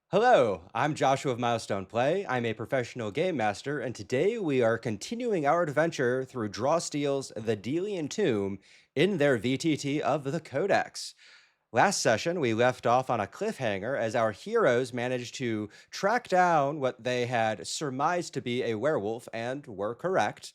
Hello, I'm Joshua of Milestone Play. I'm a professional game master, and today we are continuing our adventure through Draw Steel's The Delian Tomb in their VTT of the Codex. Last session, we left off on a cliffhanger as our heroes managed to track down what they had surmised to be a werewolf and were correct.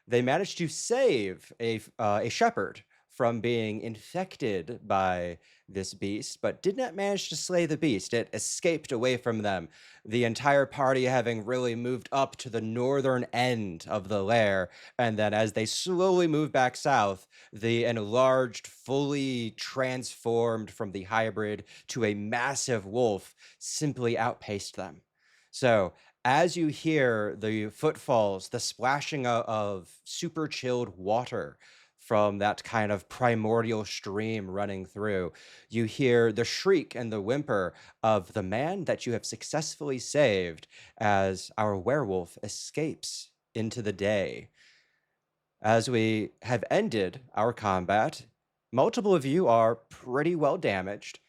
They managed to save a shepherd from being infected by this beast, but did not manage to slay the beast. It escaped away from them, the entire party having really moved up to the northern end of the lair. And then as they slowly moved back south, the enlarged, fully transformed from the hybrid to a massive wolf simply outpaced them. So as you hear the footfalls, the splashing of super chilled water from that kind of primordial stream running through, you hear the shriek and the whimper of the man that you have successfully saved as our werewolf escapes into the day. As we have ended our combat, multiple of you are pretty well damaged.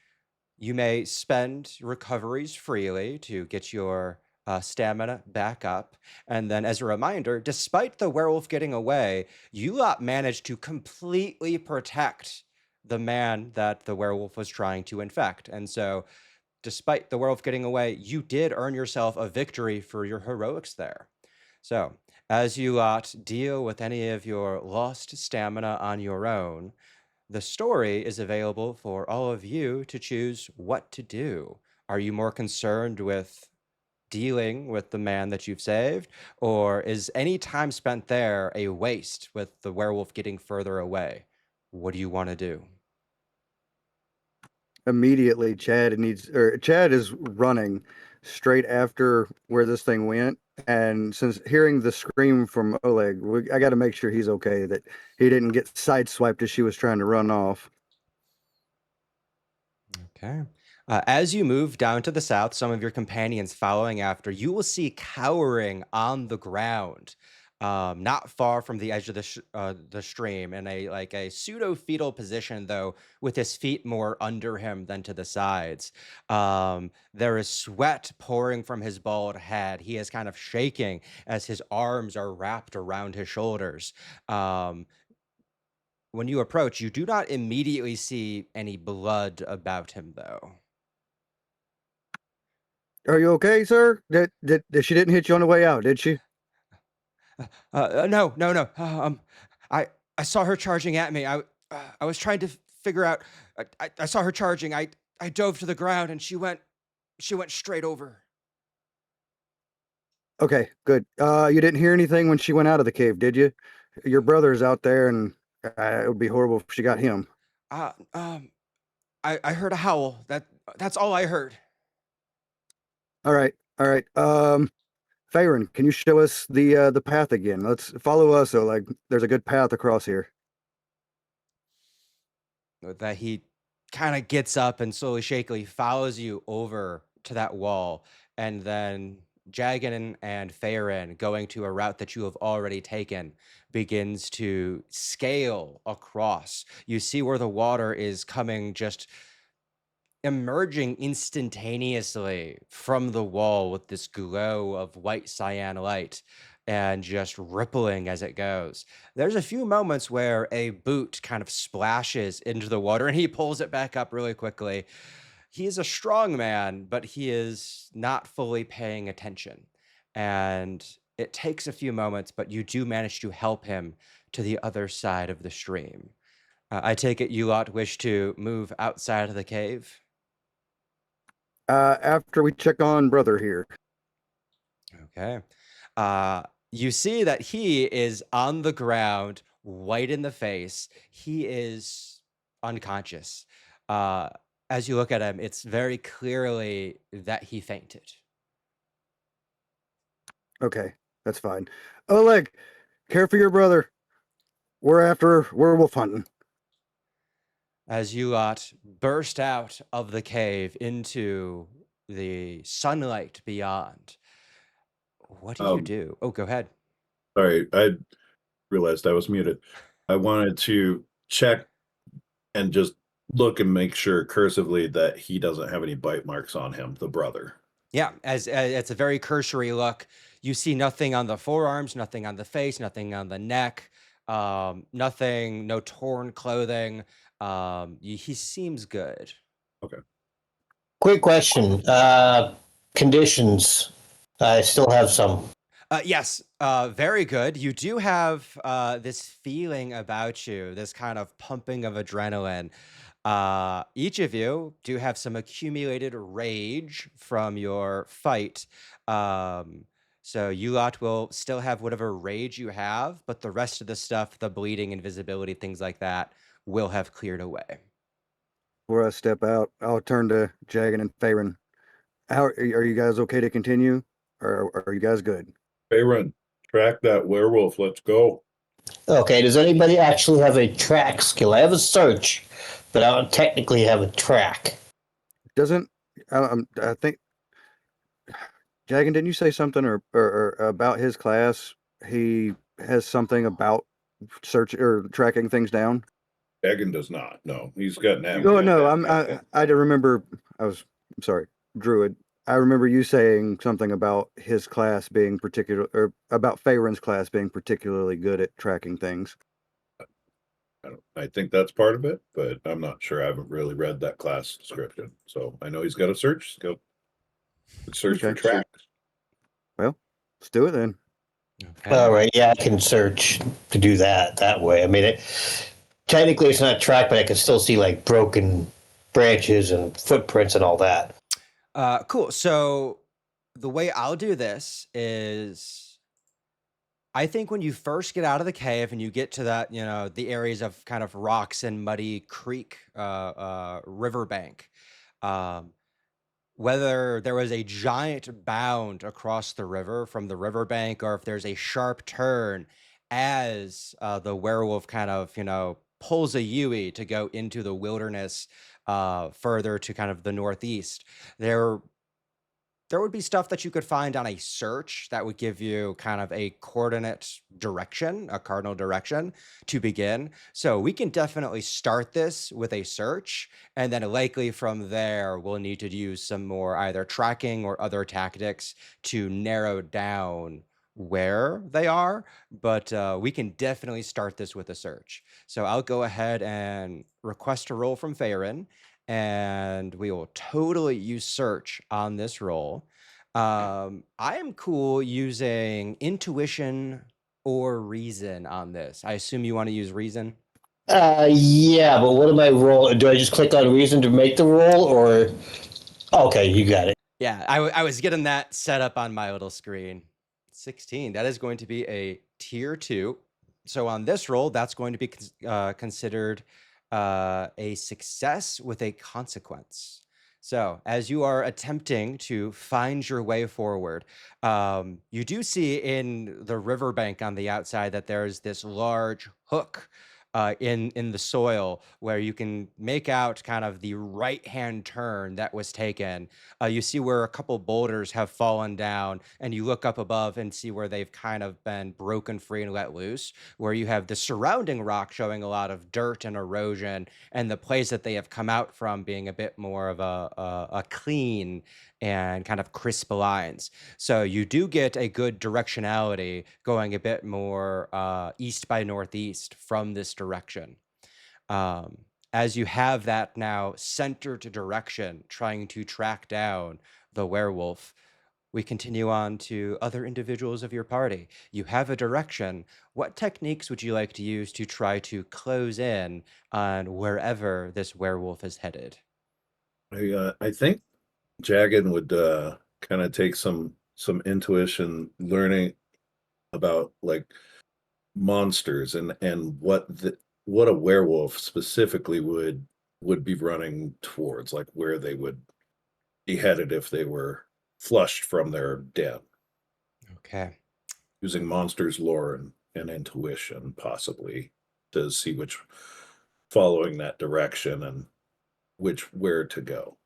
You may spend recoveries freely to get your stamina back up. And then, as a reminder, despite the werewolf getting away, you lot managed to completely protect the man that the werewolf was trying to infect. And so, despite the werewolf getting away, you did earn yourself a victory for your heroics there. So, as you lot deal with any of your lost stamina on your own, the story is available for all of you to choose what to do. Are you more concerned with dealing with the man that you've saved, or is any time spent there a waste with the werewolf getting further away? What do you want to do? Immediately Chad is running straight after where this thing went, and since hearing the scream from Oleg, I got to make sure he's okay, that he didn't get sideswiped as she was trying to run off. Okay. As you move down to the south, some of your companions following after, you will see cowering on the ground, not far from the edge of the stream, in a pseudo fetal position, though, with his feet more under him than to the sides. There is sweat pouring from his bald head. He is kind of shaking as his arms are wrapped around his shoulders. Um, when you approach, you do not immediately see any blood about him, though. Are you okay, sir? She didn't hit you on the way out, did she? No, no, no. I saw her charging at me. I was trying to figure out. I saw her charging. I dove to the ground, and she went straight over. Okay, good. You didn't hear anything when she went out of the cave, did you? Your brother's out there, and it would be horrible if she got him. Uh, um, I heard a howl. That's all I heard. All right, all right. Farron, can you show us the path again? Let's follow us. So, like, there's a good path across here. That he kind of gets up and slowly, shakily follows you over to that wall, and then Jagan and Farron, going to a route that you have already taken, begins to scale across. You see where the water is coming, just emerging instantaneously from the wall with this glow of white cyan light and just rippling as it goes. There's a few moments where a boot kind of splashes into the water and he pulls it back up really quickly. He is a strong man, but he is not fully paying attention. And it takes a few moments, but you do manage to help him to the other side of the stream. I take it you lot wish to move outside of the cave? After we check on brother here. Okay. You see that he is on the ground, white in the face. He is unconscious. Uh, as you look at him, it's very clearly that he fainted. Okay, that's fine. Oleg, care for your brother. We're after werewolf hunting. As you lot burst out of the cave into the sunlight beyond, what do you Um, do? Oh, go ahead. Sorry, I realized I was muted. I wanted to check and just look and make sure cursively that he doesn't have any bite marks on him, the brother. Yeah, as it's a very cursory look. You see nothing on the forearms, nothing on the face, nothing on the neck, nothing, no torn clothing. He seems good. Okay. Quick question. Conditions. I still have some. Yes, very good. You do have this feeling about you, this kind of pumping of adrenaline. Each of you do have some accumulated rage from your fight. Um, so you lot will still have whatever rage you have, but the rest of the stuff, the bleeding, invisibility, things like that, will have cleared away. Before I step out, I'll turn to Jagan and Farron. How are you guys okay to continue? Or are you guys good? Bayron, track that werewolf. Let's go. Okay, does anybody actually have a track skill? I have a search, but I don't technically have a track. Doesn't I think Jagan, didn't you say something or about his class? He has something about search or tracking things down. Egan does not. No, he's got an No, no, I don't remember. I'm sorry, Druid. I remember you saying something about his class being particular, or about Farron's class being particularly good at tracking things. I think that's part of it, but I'm not sure. I haven't really read that class description. So I know he's got a search skill. Search for Okay. tracks. Well, let's do it then. Okay. All right, yeah, I can search to do that way. I mean, technically it's not track, but I can still see like broken branches and footprints and all that. Cool. So the way I'll do this is I think when you first get out of the cave and you get to that, the areas of kind of rocks and muddy creek, riverbank, um, whether there was a giant bound across the river from the riverbank or if there's a sharp turn as the werewolf kind of, pulls a Yui to go into the wilderness further to kind of the northeast, there would be stuff that you could find on a search that would give you kind of a coordinate direction, a cardinal direction to begin. So we can definitely start this with a search, and then likely from there, we'll need to use some more either tracking or other tactics to narrow down where they are. But we can definitely start this with a search. So I'll go ahead and request a roll from Farron, and we will totally use search on this roll. I am cool using intuition or reason on this. I assume you want to use reason. Yeah, but what am I roll? Do I just click on reason to make the roll, or okay, you got it. Yeah, I was getting that set up on my little screen. 16. That is going to be a tier 2. So on this roll, that's going to be considered a success with a consequence. So as you are attempting to find your way forward, you do see in the riverbank on the outside that there's this large hook in the soil where you can make out kind of the right hand turn that was taken. You see where a couple boulders have fallen down, and you look up above and see where they've kind of been broken free and let loose, where you have the surrounding rock showing a lot of dirt and erosion, and the place that they have come out from being a bit more of a clean and kind of crisp lines. So you do get a good directionality going a bit more east by northeast from this direction. As you have that now center to direction, trying to track down the werewolf, we continue on to other individuals of your party. You have a direction. What techniques would you like to use to try to close in on wherever this werewolf is headed? I think Jagan would kind of take some intuition, learning about like monsters and what a werewolf specifically would be running towards, like where they would be headed if they were flushed from their den, Okay. using monsters lore and intuition possibly to see which following that direction and where to go.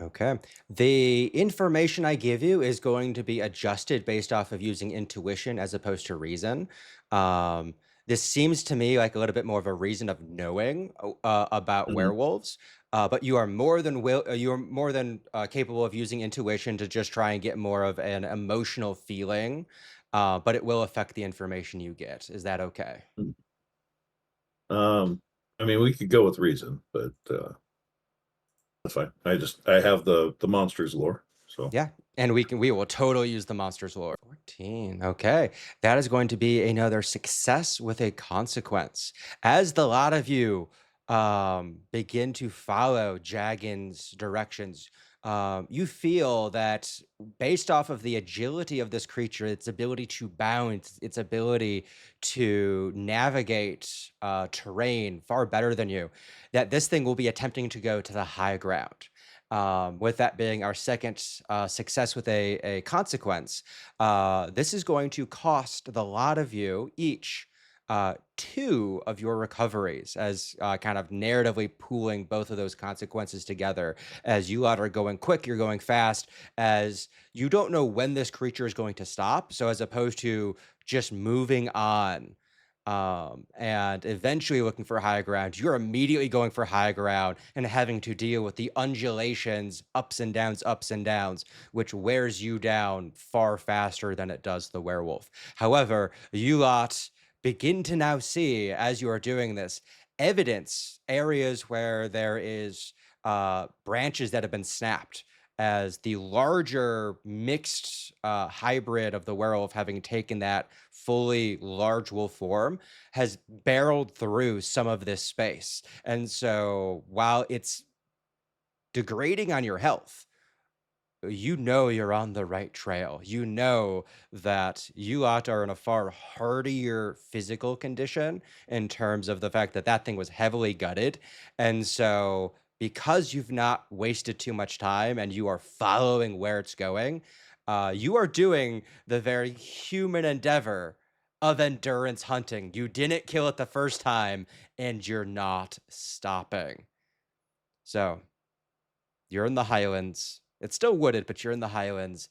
Okay. The information I give you is going to be adjusted based off of using intuition as opposed to reason. Um, This seems to me like a little bit more of a reason of knowing about Mhm. werewolves, but you are you are more than capable of using intuition to just try and get more of an emotional feeling, but it will affect the information you get. Is that okay? Mm. I mean, we could go with reason, but that's fine. I have the monsters lore, so Yeah, and we will totally use the monsters lore. 14. Okay. That is going to be another success with a consequence. As the lot of you begin to follow Jagin's directions, you feel that based off of the agility of this creature, its ability to bounce, its ability to navigate terrain far better than you, that this thing will be attempting to go to the high ground. With that being our second success with a consequence, this is going to cost the lot of you each two of your recoveries, as kind of narratively pooling both of those consequences together. As you lot are going quick, you're going fast, as you don't know when this creature is going to stop. So, as opposed to just moving on and eventually looking for high ground, you're immediately going for high ground and having to deal with the undulations, ups and downs, which wears you down far faster than it does the werewolf. However, you lot begin to now see, as you are doing this, evidence, areas where there is branches that have been snapped, as the larger mixed hybrid of the werewolf, having taken that fully large wolf form, has barreled through some of this space. And so while it's degrading on your health, you know you're on the right trail. You know that you lot are in a far hardier physical condition in terms of the fact that that thing was heavily gutted. And so, because you've not wasted too much time and you are following where it's going, you are doing the very human endeavor of endurance hunting. You didn't kill it the first time and you're not stopping. So, you're in the highlands. It's still wooded, but you're in the highlands.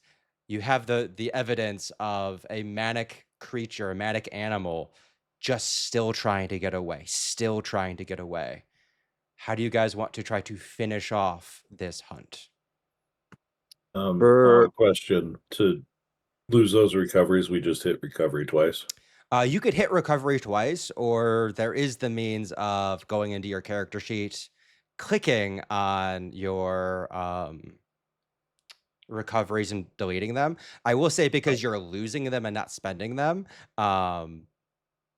You have the evidence of a manic creature, a manic animal, just still trying to get away, still trying to get away. How do you guys want to try to finish off this hunt? For question to lose those recoveries, we just hit recovery twice. You could hit recovery twice, or there is the means of going into your character sheet, clicking on your recoveries and deleting them. I will say, Oh, because you're losing them and not spending them, um,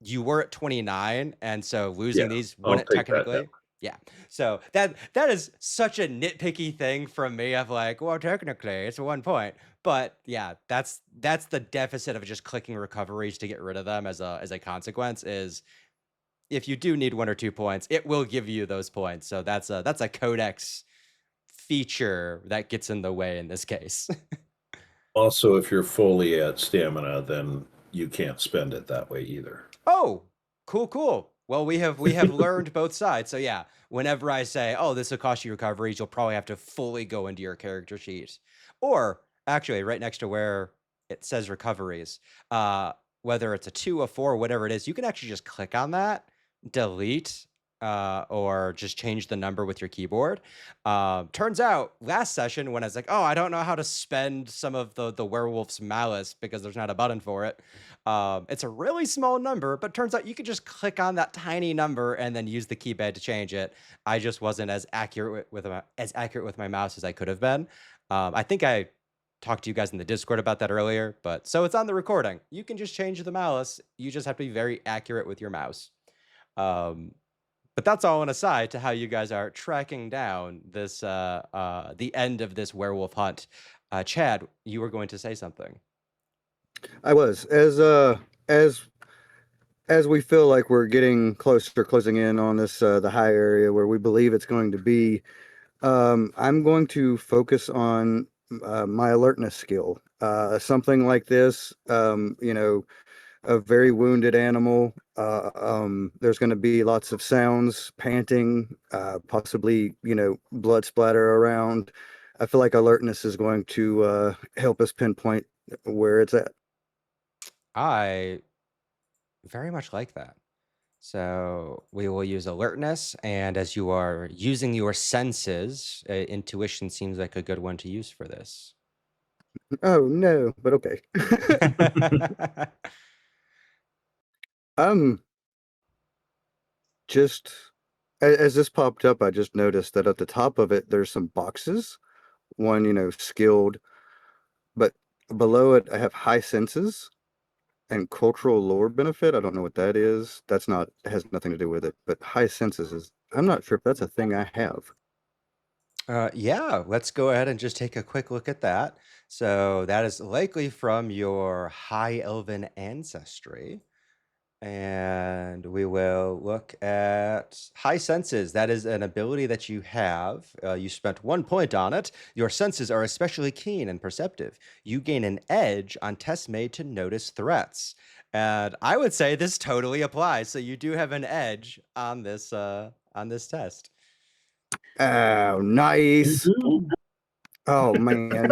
you were at 29, and so losing yeah, these I'll wouldn't take that. Yeah. technically. Yeah. So that is such a nitpicky thing from me of like, well, technically it's 1 point. But yeah, that's the deficit of just clicking recoveries to get rid of them as a consequence is if you do need 1 or 2 points, it will give you those points. So that's a codex feature that gets in the way in this case. Also, if you're fully at stamina, then you can't spend it that way either. Oh, cool, cool. Well, we have learned both sides. So yeah, whenever I say, "Oh, this will cost you recoveries," you'll probably have to fully go into your character sheet. Or actually right next to where it says recoveries, uh whether it's a 2, a 4, whatever it is, you can actually just click on that, delete or just change the number with your keyboard. Turns out last session when I was like, "Oh, I don't know how to spend some of the werewolf's malice because there's not a button for it." It's a really small number, but turns out you could just click on that tiny number and then use the keypad to change it. I just wasn't as accurate with my mouse as I could have been. I think I talked to you guys in the Discord about that earlier, but so it's on the recording. You can just change the malice. You just have to be very accurate with your mouse. Um, but that's all an aside to how you guys are tracking down this the end of this werewolf hunt. Chad, you were going to say something. I was as we feel like we're getting closer, closing in on this the high area where we believe it's going to be. I'm going to focus on my alertness skill. Something like this, a very wounded animal. There's going to be lots of sounds, panting, possibly, blood splatter around. I feel like alertness is going to help us pinpoint where it's at. I very much like that. So we will use alertness, and as you are using your senses, intuition seems like a good one to use for this. Oh no, but okay. Um, just as this popped up, I just noticed that at the top of it, there's some boxes. One, skilled, but below it, I have high senses and cultural lore benefit. I don't know what that is. That's not, it has nothing to do with it, but high senses is, I'm not sure if that's a thing I have. Yeah, let's go ahead and just take a quick look at that. So that is likely from your high elven ancestry. And we will look at high senses. That is an ability that you have. You spent 1 point on it. Your senses are especially keen and perceptive. You gain an edge on tests made to notice threats. And I would say this totally applies. So you do have an edge on this test. Oh, nice. Woohoo. Oh man.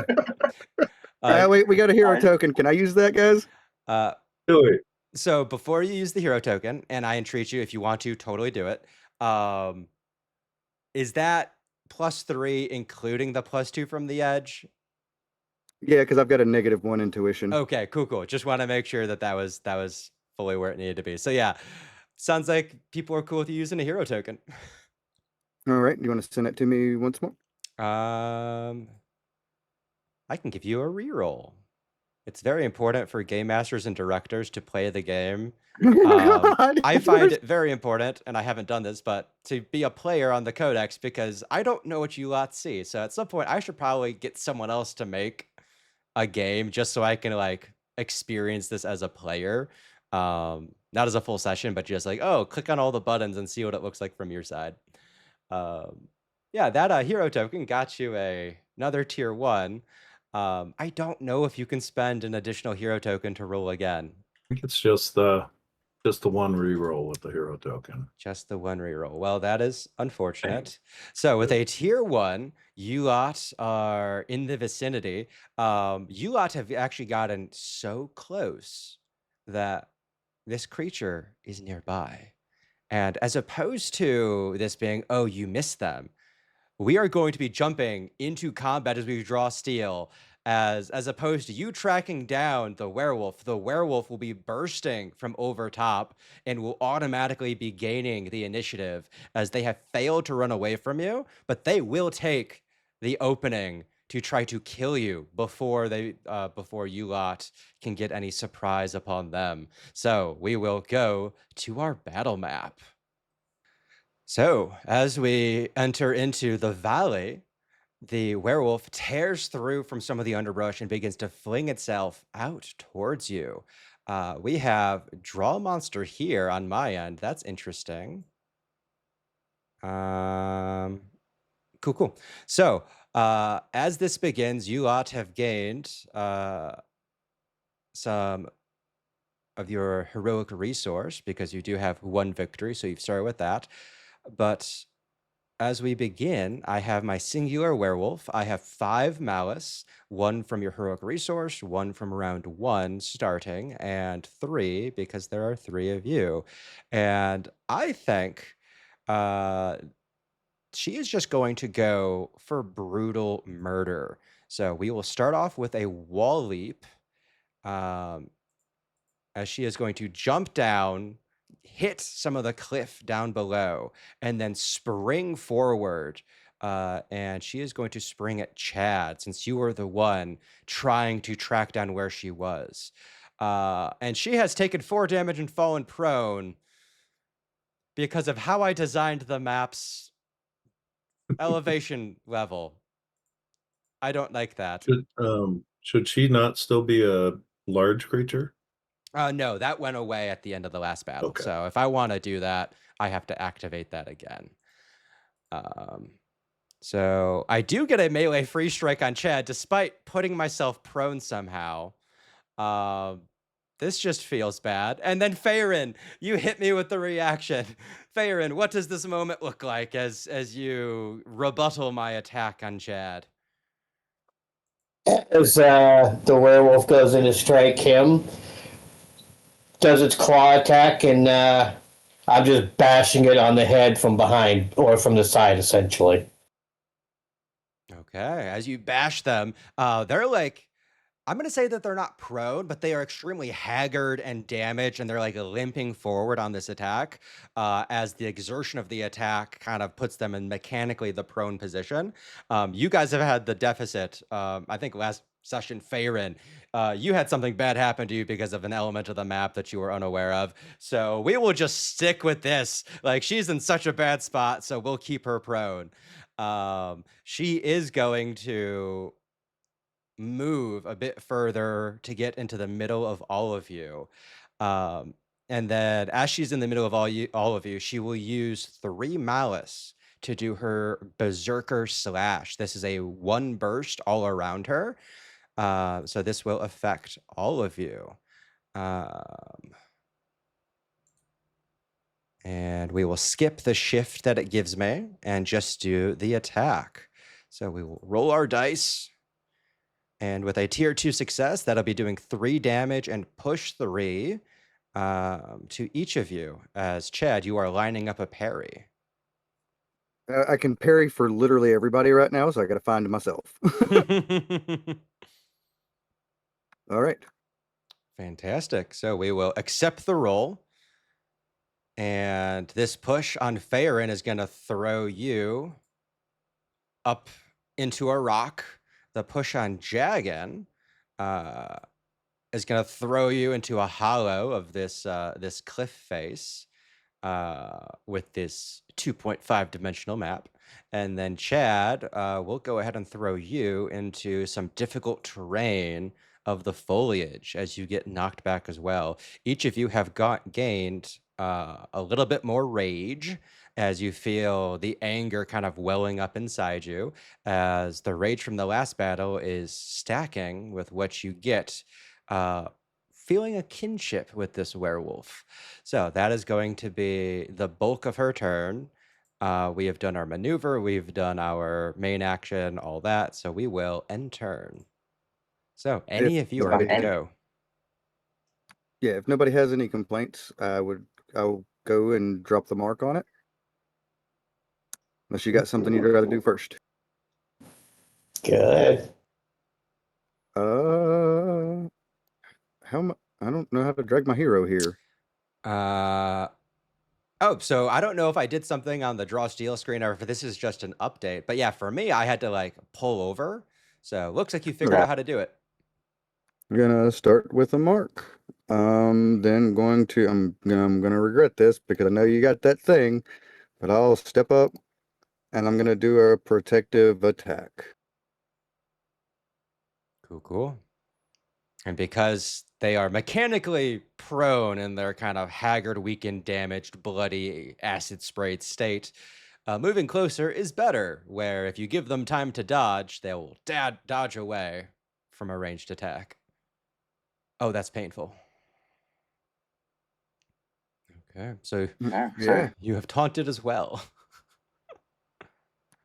Uh, Wait, we got a hero token. Can I use that, guys? uh, Do it. so before you use the hero token, and I entreat you, if you want to, totally do it. Is that +3 including the +2 from the edge? Yeah, because I've got a -1 intuition. Okay, cool. Just want to make sure that was fully where it needed to be. So yeah, sounds like people are cool with you using a hero token. All right, you want to send it to me once more? I can give you a reroll. It's very important for game masters and directors to play the game. God, I find it very important, and I haven't done this, but to be a player on the Codex because I don't know what you lot see. So at some point, I should probably get someone else to make a game just so I can like experience this as a player. Not as a full session, but just like, oh, click on all the buttons and see what it looks like from your side. Yeah, that hero token got you another tier 1. I don't know if you can spend an additional hero token to roll again. I think it's just the one reroll with the hero token. Just the one reroll. Well, that is unfortunate. So with a tier 1, you lot are in the vicinity. You lot have actually gotten so close that this creature is nearby. And as opposed to this being, oh, you missed them, we are going to be jumping into combat as we draw steel. As opposed to you tracking down the werewolf will be bursting from over top and will automatically be gaining the initiative as they have failed to run away from you, but they will take the opening to try to kill you before you lot can get any surprise upon them. So we will go to our battle map. So as we enter into the valley, the werewolf tears through from some of the underbrush and begins to fling itself out towards you. We have draw monster here on my end. That's interesting. Cool. So as this begins, you lot have gained some of your heroic resource because you do have 1 victory, so you've started with that. But as we begin, I have my singular werewolf. I have 5 malice, 1 from your heroic resource, 1 from round 1 starting, and 3 because there are 3 of you. And I think she is just going to go for brutal murder. So we will start off with a wall leap. As she is going to jump down, hit some of the cliff down below, and then spring forward. And she is going to spring at Chad, since you were the one trying to track down where she was. And she has taken 4 damage and fallen prone because of how I designed the map's elevation level. I don't like that. Should she not still be a large creature? No, that went away at the end of the last battle. Okay. So if I want to do that, I have to activate that again. So I do get a melee free strike on Chad, despite putting myself prone somehow. This just feels bad. And then Farron, you hit me with the reaction. Farron, what does this moment look like as you rebuttal my attack on Chad? As the werewolf goes in to strike him, does its claw attack and I'm just bashing it on the head from behind or from the side, essentially. Okay, as you bash them, they're like, I'm gonna say that they're not prone, but they are extremely haggard and damaged, and they're like limping forward on this attack, as the exertion of the attack kind of puts them in mechanically the prone position. You guys have had the deficit. I think last session, Farron, you had something bad happen to you because of an element of the map that you were unaware of. So we will just stick with this. Like, she's in such a bad spot, so we'll keep her prone. She is going to move a bit further to get into the middle of all of you. Um, and then as she's in the middle of all of you, she will use 3 malice to do her berserker slash. This is a 1 burst all around her. So this will affect all of you. And we will skip the shift that it gives me and just do the attack. So we will roll our dice. And with a tier 2 success, that'll be doing 3 damage and push 3 to each of you. As Chad, you are lining up a parry. I can parry for literally everybody right now, so I got to find myself. All right. Fantastic. So we will accept the roll. And this push on Farron is going to throw you up into a rock. The push on Jagan is going to throw you into a hollow of this this cliff face with this 2.5 dimensional map. And then Chad will go ahead and throw you into some difficult terrain of the foliage as you get knocked back as well. Each of you have gained a little bit more rage as you feel the anger kind of welling up inside you, as the rage from the last battle is stacking with what you get feeling a kinship with this werewolf. So that is going to be the bulk of her turn. We have done our maneuver, we've done our main action, all that. So we will end turn. So any of you are good to go. Yeah, if nobody has any complaints, I'll go and drop the mark on it. Unless you got something you'd rather do first. Good. I don't know how to drag my hero here. Oh, so I don't know if I did something on the draw steel screen or if this is just an update. But yeah, for me, I had to like pull over. So looks like you figured out how to do it. I'm gonna start with a mark. Then I'm gonna regret this because I know you got that thing, but I'll step up and I'm gonna do a protective attack. Cool. And because they are mechanically prone in their kind of haggard, weakened, damaged, bloody, acid sprayed state, moving closer is better, where if you give them time to dodge, they will dodge away from a ranged attack. Oh, that's painful. Okay, so Yeah. you have taunted as well.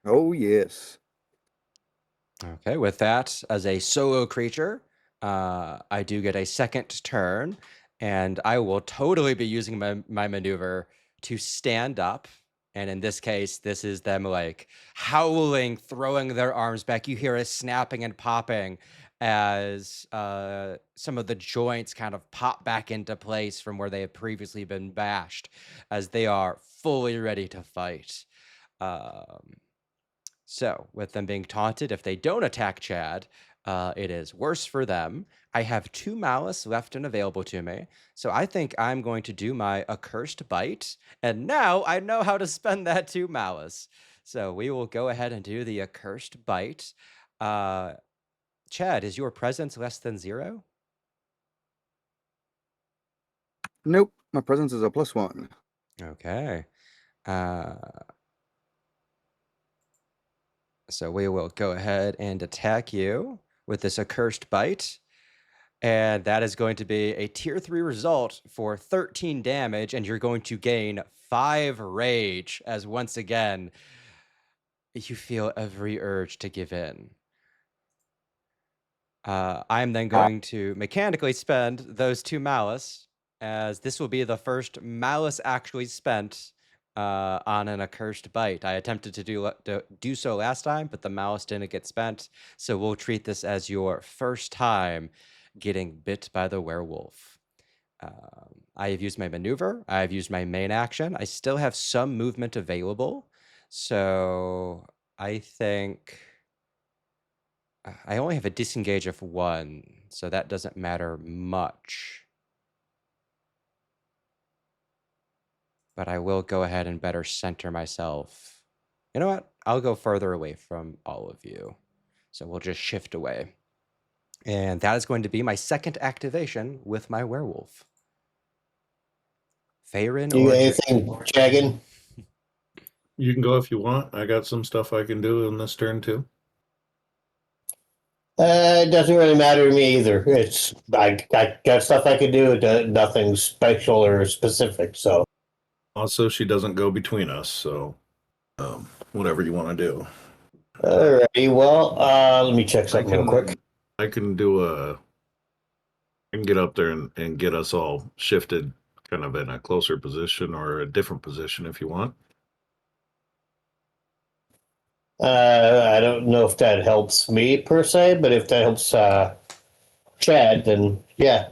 Oh yes. Okay, with that, as a solo creature, I do get a second turn, and I will totally be using my maneuver to stand up. And in this case, this is them like howling, throwing their arms back. You hear a snapping and popping as some of the joints kind of pop back into place from where they have previously been bashed, as they are fully ready to fight. So, with them being taunted, if they don't attack Chad, it is worse for them. I have 2 malice left and available to me. So I think I'm going to do my accursed bite. And now I know how to spend that 2 malice. So we will go ahead and do the accursed bite. Chad, is your presence less than 0? Nope. My presence is a +1. Okay. So we will go ahead and attack you with this accursed bite. And that is going to be a tier 3 result for 13 damage. And you're going to gain 5 rage, as once again, you feel every urge to give in. I'm then going to mechanically spend those 2 malice as this will be the first malice actually spent on an accursed bite. I attempted to do so last time, but the malice didn't get spent. So we'll treat this as your first time getting bit by the werewolf. I have used my maneuver. I have used my main action. I still have some movement available. So I think I only have a disengage of 1, so that doesn't matter much. But I will go ahead and better center myself. You know what? I'll go further away from all of you. So we'll just shift away. And that is going to be my second activation with my werewolf. Farron You or got anything, Jagged? You can go if you want. I got some stuff I can do in this turn too. It doesn't really matter to me either. I got stuff I could do. Nothing special or specific. So Also, she doesn't go between us, so whatever you want to do. alrighty. Well, let me check something real quick. I can do I can get up there and get us all shifted kind of in a closer position or a different position if you want. I don't know if that helps me per se, but if that helps Chad, then yeah.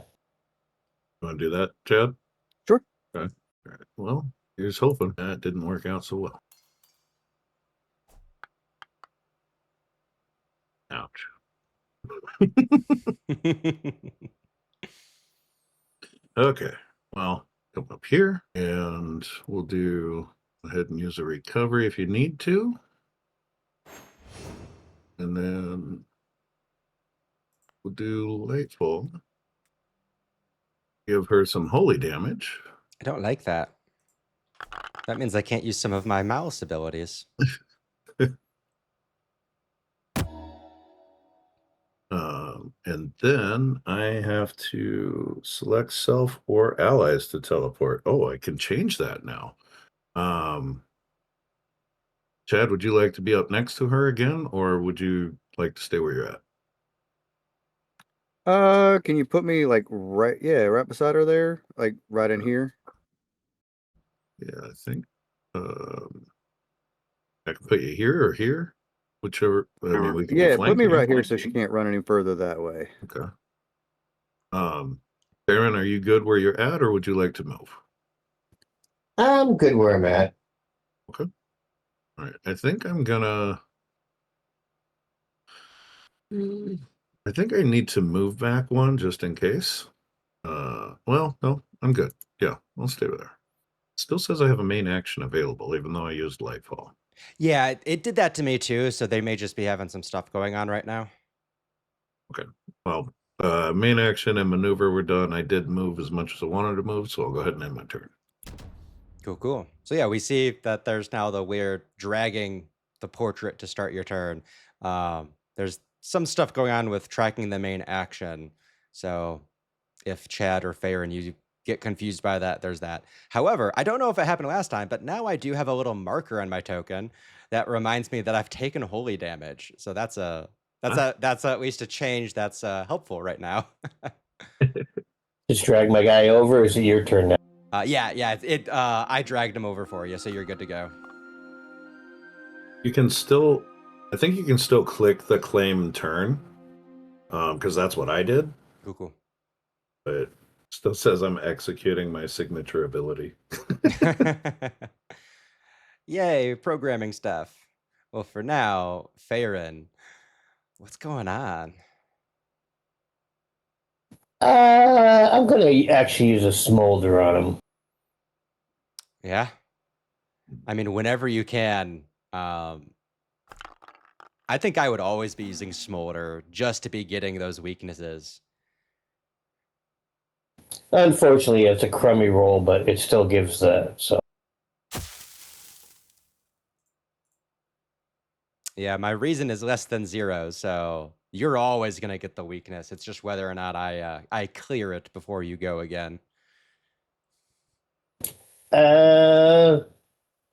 You want to do that, Chad? Sure. Okay. All right. Well, here's hoping that didn't work out so well. Ouch. Okay. Well, come up here and we'll go ahead and use a recovery if you need to. And then we'll do Lightfall. Give her some holy damage. I don't like that. That means I can't use some of my malice abilities. And then I have to select self or allies to teleport. Oh, I can change that now. Chad, would you like to be up next to her again, or would you like to stay where you're at? Can you put me like right beside her there? Like right in here? Yeah, I think I can put you here or here. Whichever. I mean, we can be Yeah, put me flanking right you. here so she can't run any further that way. Okay. Baron, are you good where you're at, or would you like to move? I'm good where I'm at. Okay. All right. I think I'm gonna. I think I need to move back one just in case. Well, no, I'm good. Yeah, I'll stay with her. Still says I have a main action available, even though I used Lightfall. Yeah, it did that to me too, so they may just be having some stuff going on right now. Okay. Well, main action and maneuver were done. I did move as much as I wanted to move, so I'll go ahead and end my turn. Cool. So yeah, we see that there's now the weird dragging the portrait to start your turn. There's some stuff going on with tracking the main action. So if Chad or Farron, you get confused by that, there's that. However, I don't know if it happened last time, but now I do have a little marker on my token that reminds me that I've taken holy damage. So that's at least a change that's helpful right now. Just drag my guy over. Or is it your turn now? I dragged him over for you, so you're good to go. You can still, I think you can still click the claim turn, because that's what I did. Cool. But it still says I'm executing my signature ability. Yay, programming stuff. Well, for now, Farron, what's going on? I'm gonna actually use a smolder on him. Yeah. I mean, whenever you can. I think I would always be using smolder just to be getting those weaknesses. Unfortunately, it's a crummy roll, but it still gives that. So yeah, my reason is less than 0, so you're always gonna get the weakness. It's just whether or not I clear it before you go again.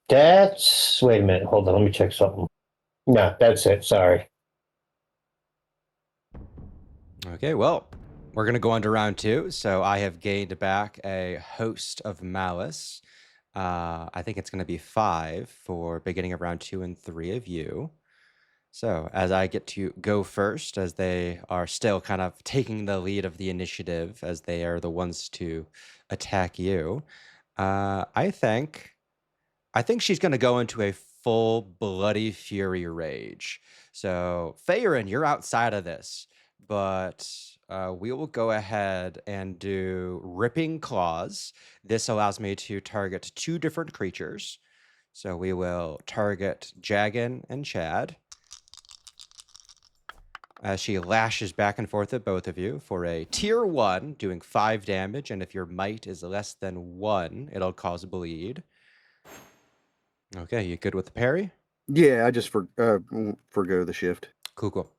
That's. Wait a minute. Hold on. Let me check something. No, that's it. Sorry. Okay, well, we're going to go into round 2. So I have gained back a host of malice. I think it's going to be 5 for beginning of round 2 and 3 of you. So as I get to go first, as they are still kind of taking the lead of the initiative, as they are the ones to attack you, I think she's going to go into a full bloody fury rage. So Faerun, you're outside of this, but we will go ahead and do ripping claws. This allows me to target 2 different creatures. So we will target Jagan and Chad as she lashes back and forth at both of you for a tier 1, doing 5 damage. And if your might is less than 1, it'll cause bleed. Okay, you good with the parry? Yeah, I just forgo the shift. Cool.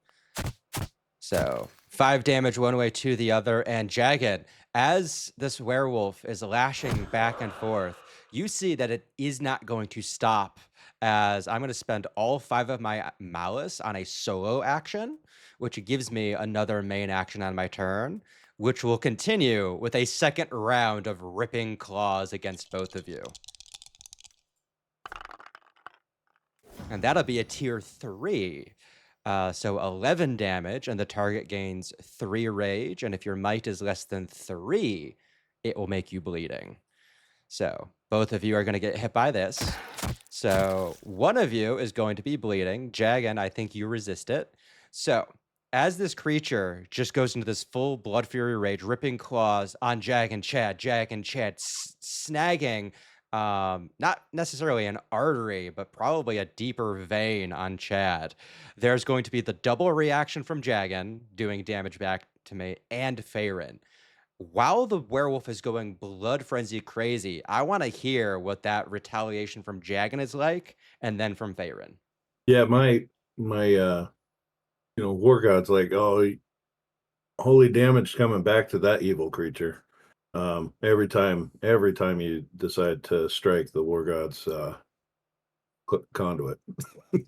So 5 damage one way to the other. And Jagged, as this werewolf is lashing back and forth, you see that it is not going to stop, as I'm going to spend all 5 of my malice on a solo action, which gives me another main action on my turn, which will continue with a second round of ripping claws against both of you. And that'll be a tier 3. So 11 damage, and the target gains 3 rage. And if your might is less than 3, it will make you bleeding. So both of you are going to get hit by this. So one of you is going to be bleeding. Jagan, I think you resist it. So as this creature just goes into this full blood fury rage, ripping claws on Jagan, Chad, snagging not necessarily an artery, but probably a deeper vein on Chad. There's going to be the double reaction from Jagan, doing damage back to me, and Faerun. While the werewolf is going blood frenzy crazy, I want to hear what that retaliation from Jagan is like, and then from Faerun. Yeah, my war god's like, oh, holy damage coming back to that evil creature. Every time you decide to strike, the war god's conduit.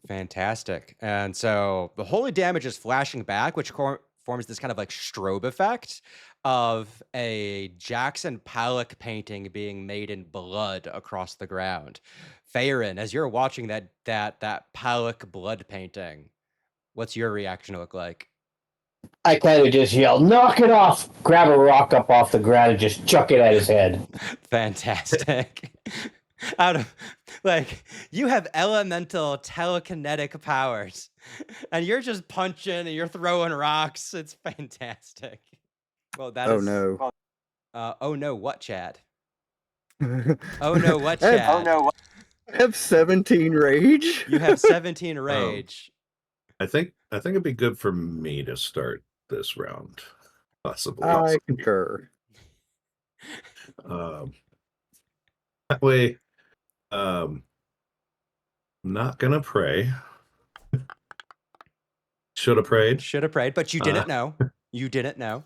Fantastic. And so the holy damage is flashing back, which forms this kind of like strobe effect of a Jackson Pollock painting being made in blood across the ground. Faerun, as you're watching that Pollock blood painting, what's your reaction look like? I kind of just yell, knock it off, grab a rock up off the ground and just chuck it at his head. Fantastic. Out of, like, you have elemental telekinetic powers, and you're just punching and you're throwing rocks. It's fantastic. Well, that is. No. Oh no, what, Chad? Oh no, what, Chad? Oh no, what? I have 17 rage. You have 17 rage. I think it'd be good for me to start this round, possibly. I concur. That way, I'm not gonna pray. Should have prayed. Should have prayed, but you didn't know. You didn't know.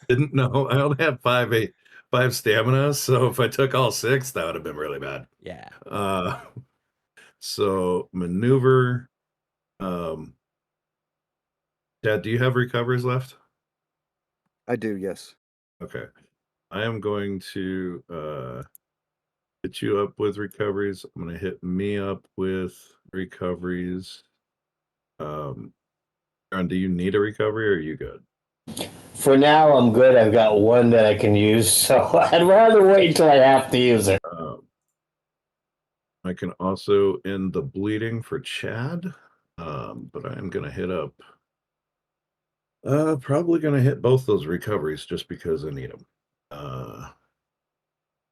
Didn't know. I only have 5 stamina, so if I took all 6, that would have been really bad. Yeah. So maneuver. Dad, do you have recoveries left? I do, yes. Okay. I am going to hit you up with recoveries. I'm going to hit me up with recoveries. Aaron, do you need a recovery or are you good? For now, I'm good. I've got 1 that I can use, so I'd rather wait until I have to use it. I can also end the bleeding for Chad, but I'm going to hit up. Probably going to hit both those recoveries just because I need them.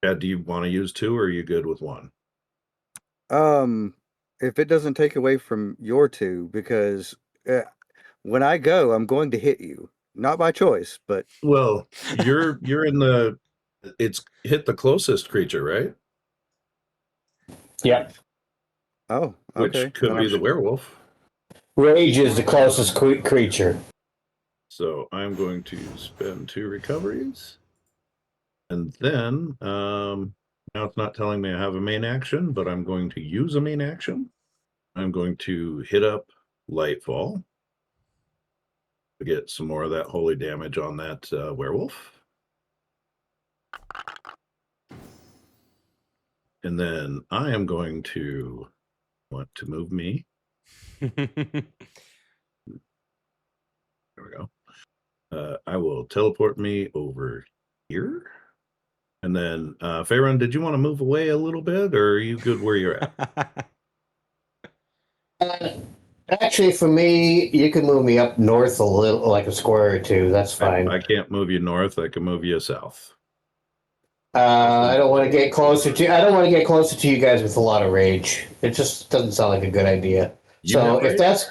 Chad, do you want to use 2 or are you good with 1? If it doesn't take away from your 2, because when I go, I'm going to hit you. Not by choice, but well, you're in the. It's hit the closest creature, right? Yep. Oh, okay. Which could be the werewolf. Rage is the closest creature. So I'm going to spend 2 recoveries. And then, now it's not telling me I have a main action, but I'm going to use a main action. I'm going to hit up Lightfall. to get some more of that holy damage on that werewolf. And then I am going to want to move me. There we go. I will teleport me over here. And then, Faerun, did you want to move away a little bit, or are you good where you're at? Actually, for me, you can move me up north a little, like a square or two. That's fine. I can't move you north. I can move you south. I don't want to get closer to. I don't want to get closer to you guys with a lot of rage. It just doesn't sound like a good idea. You So have if rage? that's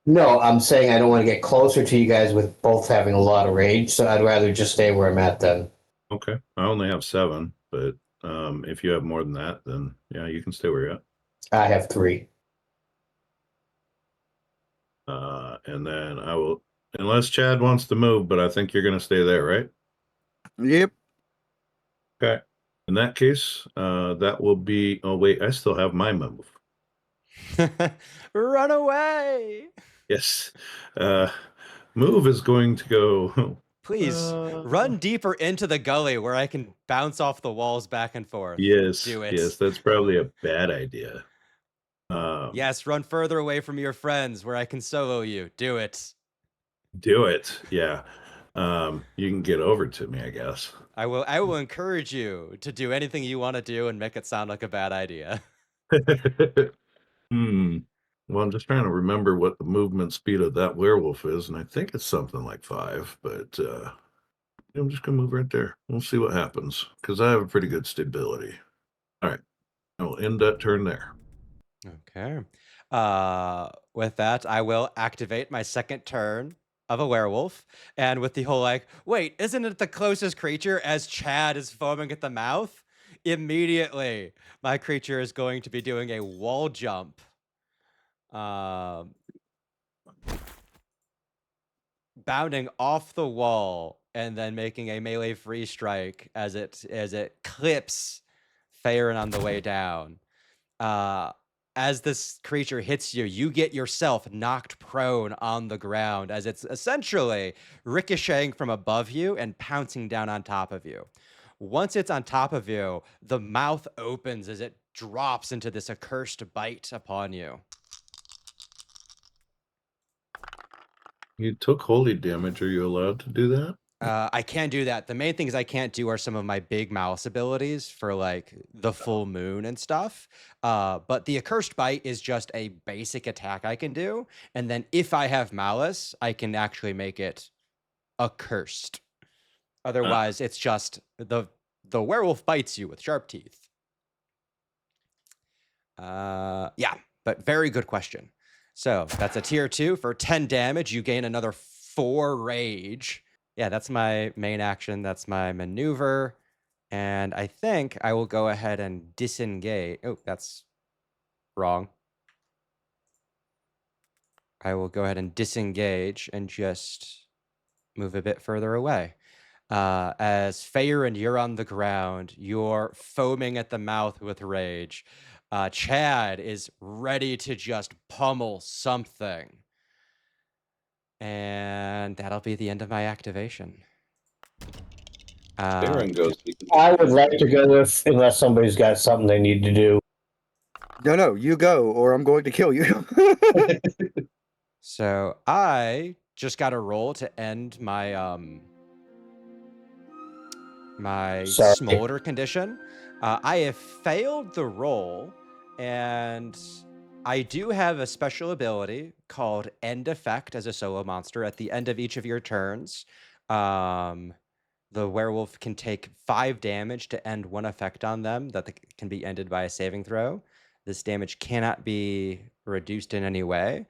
no, I'm saying I don't want to get closer to you guys with both having a lot of rage. So I'd rather just stay where I'm at then. Okay. I only have 7, but if you have more than that, then yeah, you can stay where you're at. I have 3. And then I will, unless Chad wants to move, but I think you're going to stay there, right? Yep. Okay. In that case, that will be. Oh wait, I still have my move. Run away! Yes. Move is going to go. Please run deeper into the gully where I can bounce off the walls back and forth. Yes. Do it. Yes, that's probably a bad idea. Yes, run further away from your friends where I can solo you. Do it. Do it. Yeah. You can get over to me, I guess. I will encourage you to do anything you want to do and make it sound like a bad idea. Well, I'm just trying to remember what the movement speed of that werewolf is, and I think it's something like 5, but I'm just gonna move right there. We'll see what happens, because I have a pretty good stability. All right. I will end that turn there. Okay. With that, I will activate my second turn of a werewolf. And with the whole like, wait, isn't it the closest creature as Chad is foaming at the mouth? Immediately, my creature is going to be doing a wall jump. Bounding off the wall and then making a melee free strike as it clips Faerun on the way down. As this creature hits you, you get yourself knocked prone on the ground as it's essentially ricocheting from above you and pouncing down on top of you. Once it's on top of you, the mouth opens as it drops into this accursed bite upon you. You took holy damage. Are you allowed to do that? I can do that. The main things I can't do are some of my big mouse abilities for like the full moon and stuff. But the accursed bite is just a basic attack I can do. And then if I have malice, I can actually make it accursed. Otherwise, it's just the werewolf bites you with sharp teeth. Yeah, but very good question. So that's a tier 2 for 10 damage. You gain another 4 rage. Yeah, that's my main action. That's my maneuver. And I think I will go ahead and disengage. Oh, that's wrong. I will go ahead and disengage and just move a bit further away. As Faerun, you're on the ground. You're foaming at the mouth with rage. Chad is ready to just pummel something. And that'll be the end of my activation. Aaron goes. I would like to go with, unless somebody's got something they need to do. No, you go, or I'm going to kill you. So I just got a roll to end my my Sorry. smolder condition. I have failed the roll, and I do have a special ability called End Effect as a solo monster. At the end of each of your turns, the werewolf can take 5 damage to end one effect on them that can be ended by a saving throw. This damage cannot be reduced in any way.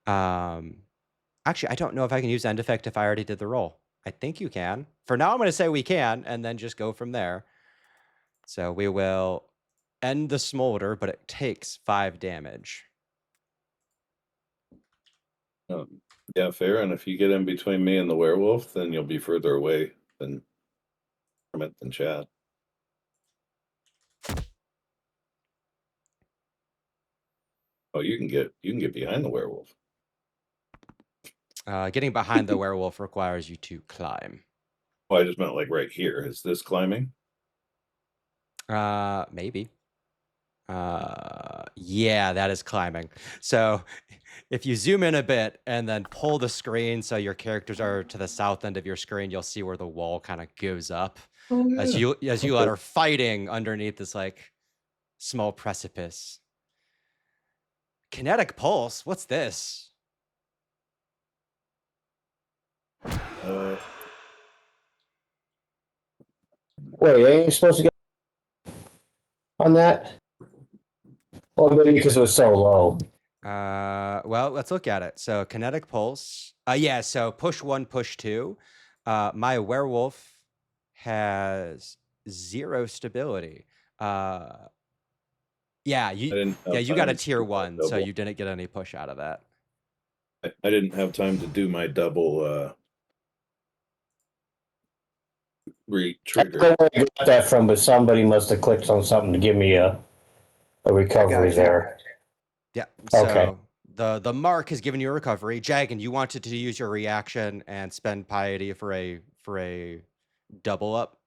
Actually, I don't know if I can use End Effect if I already did the roll. I think you can. For now, I'm going to say we can, and then just go from there. So we will end the smolder, but it takes 5 damage. Yeah, fair. And if you get in between me and the werewolf, then you'll be further away than from it than Chad. Oh, you can get behind the werewolf. Getting behind the werewolf requires you to climb. Oh, I just meant like right here. Is this climbing? Maybe. Yeah, that is climbing. So if you zoom in a bit and then pull the screen so your characters are to the south end of your screen, you'll see where the wall kind of goes up Oh, as yeah. you lot are fighting underneath this like small precipice. Kinetic pulse. What's this? Wait, ain't you supposed to get on that? Well, maybe because it was so low. Well, let's look at it. So kinetic pulse. Yeah. So push 1, push 2. My werewolf has 0 stability. Yeah, I you didn't have you got time a to tier do my 1, so double. you didn't get any push out of that. I didn't have time to do my double I re-trigger. don't know where I got that from, but somebody must have clicked on something to give me a recovery you. there. Yeah. Okay. So the mark has given you a recovery. Jagan, you wanted to use your reaction and spend piety for a double up.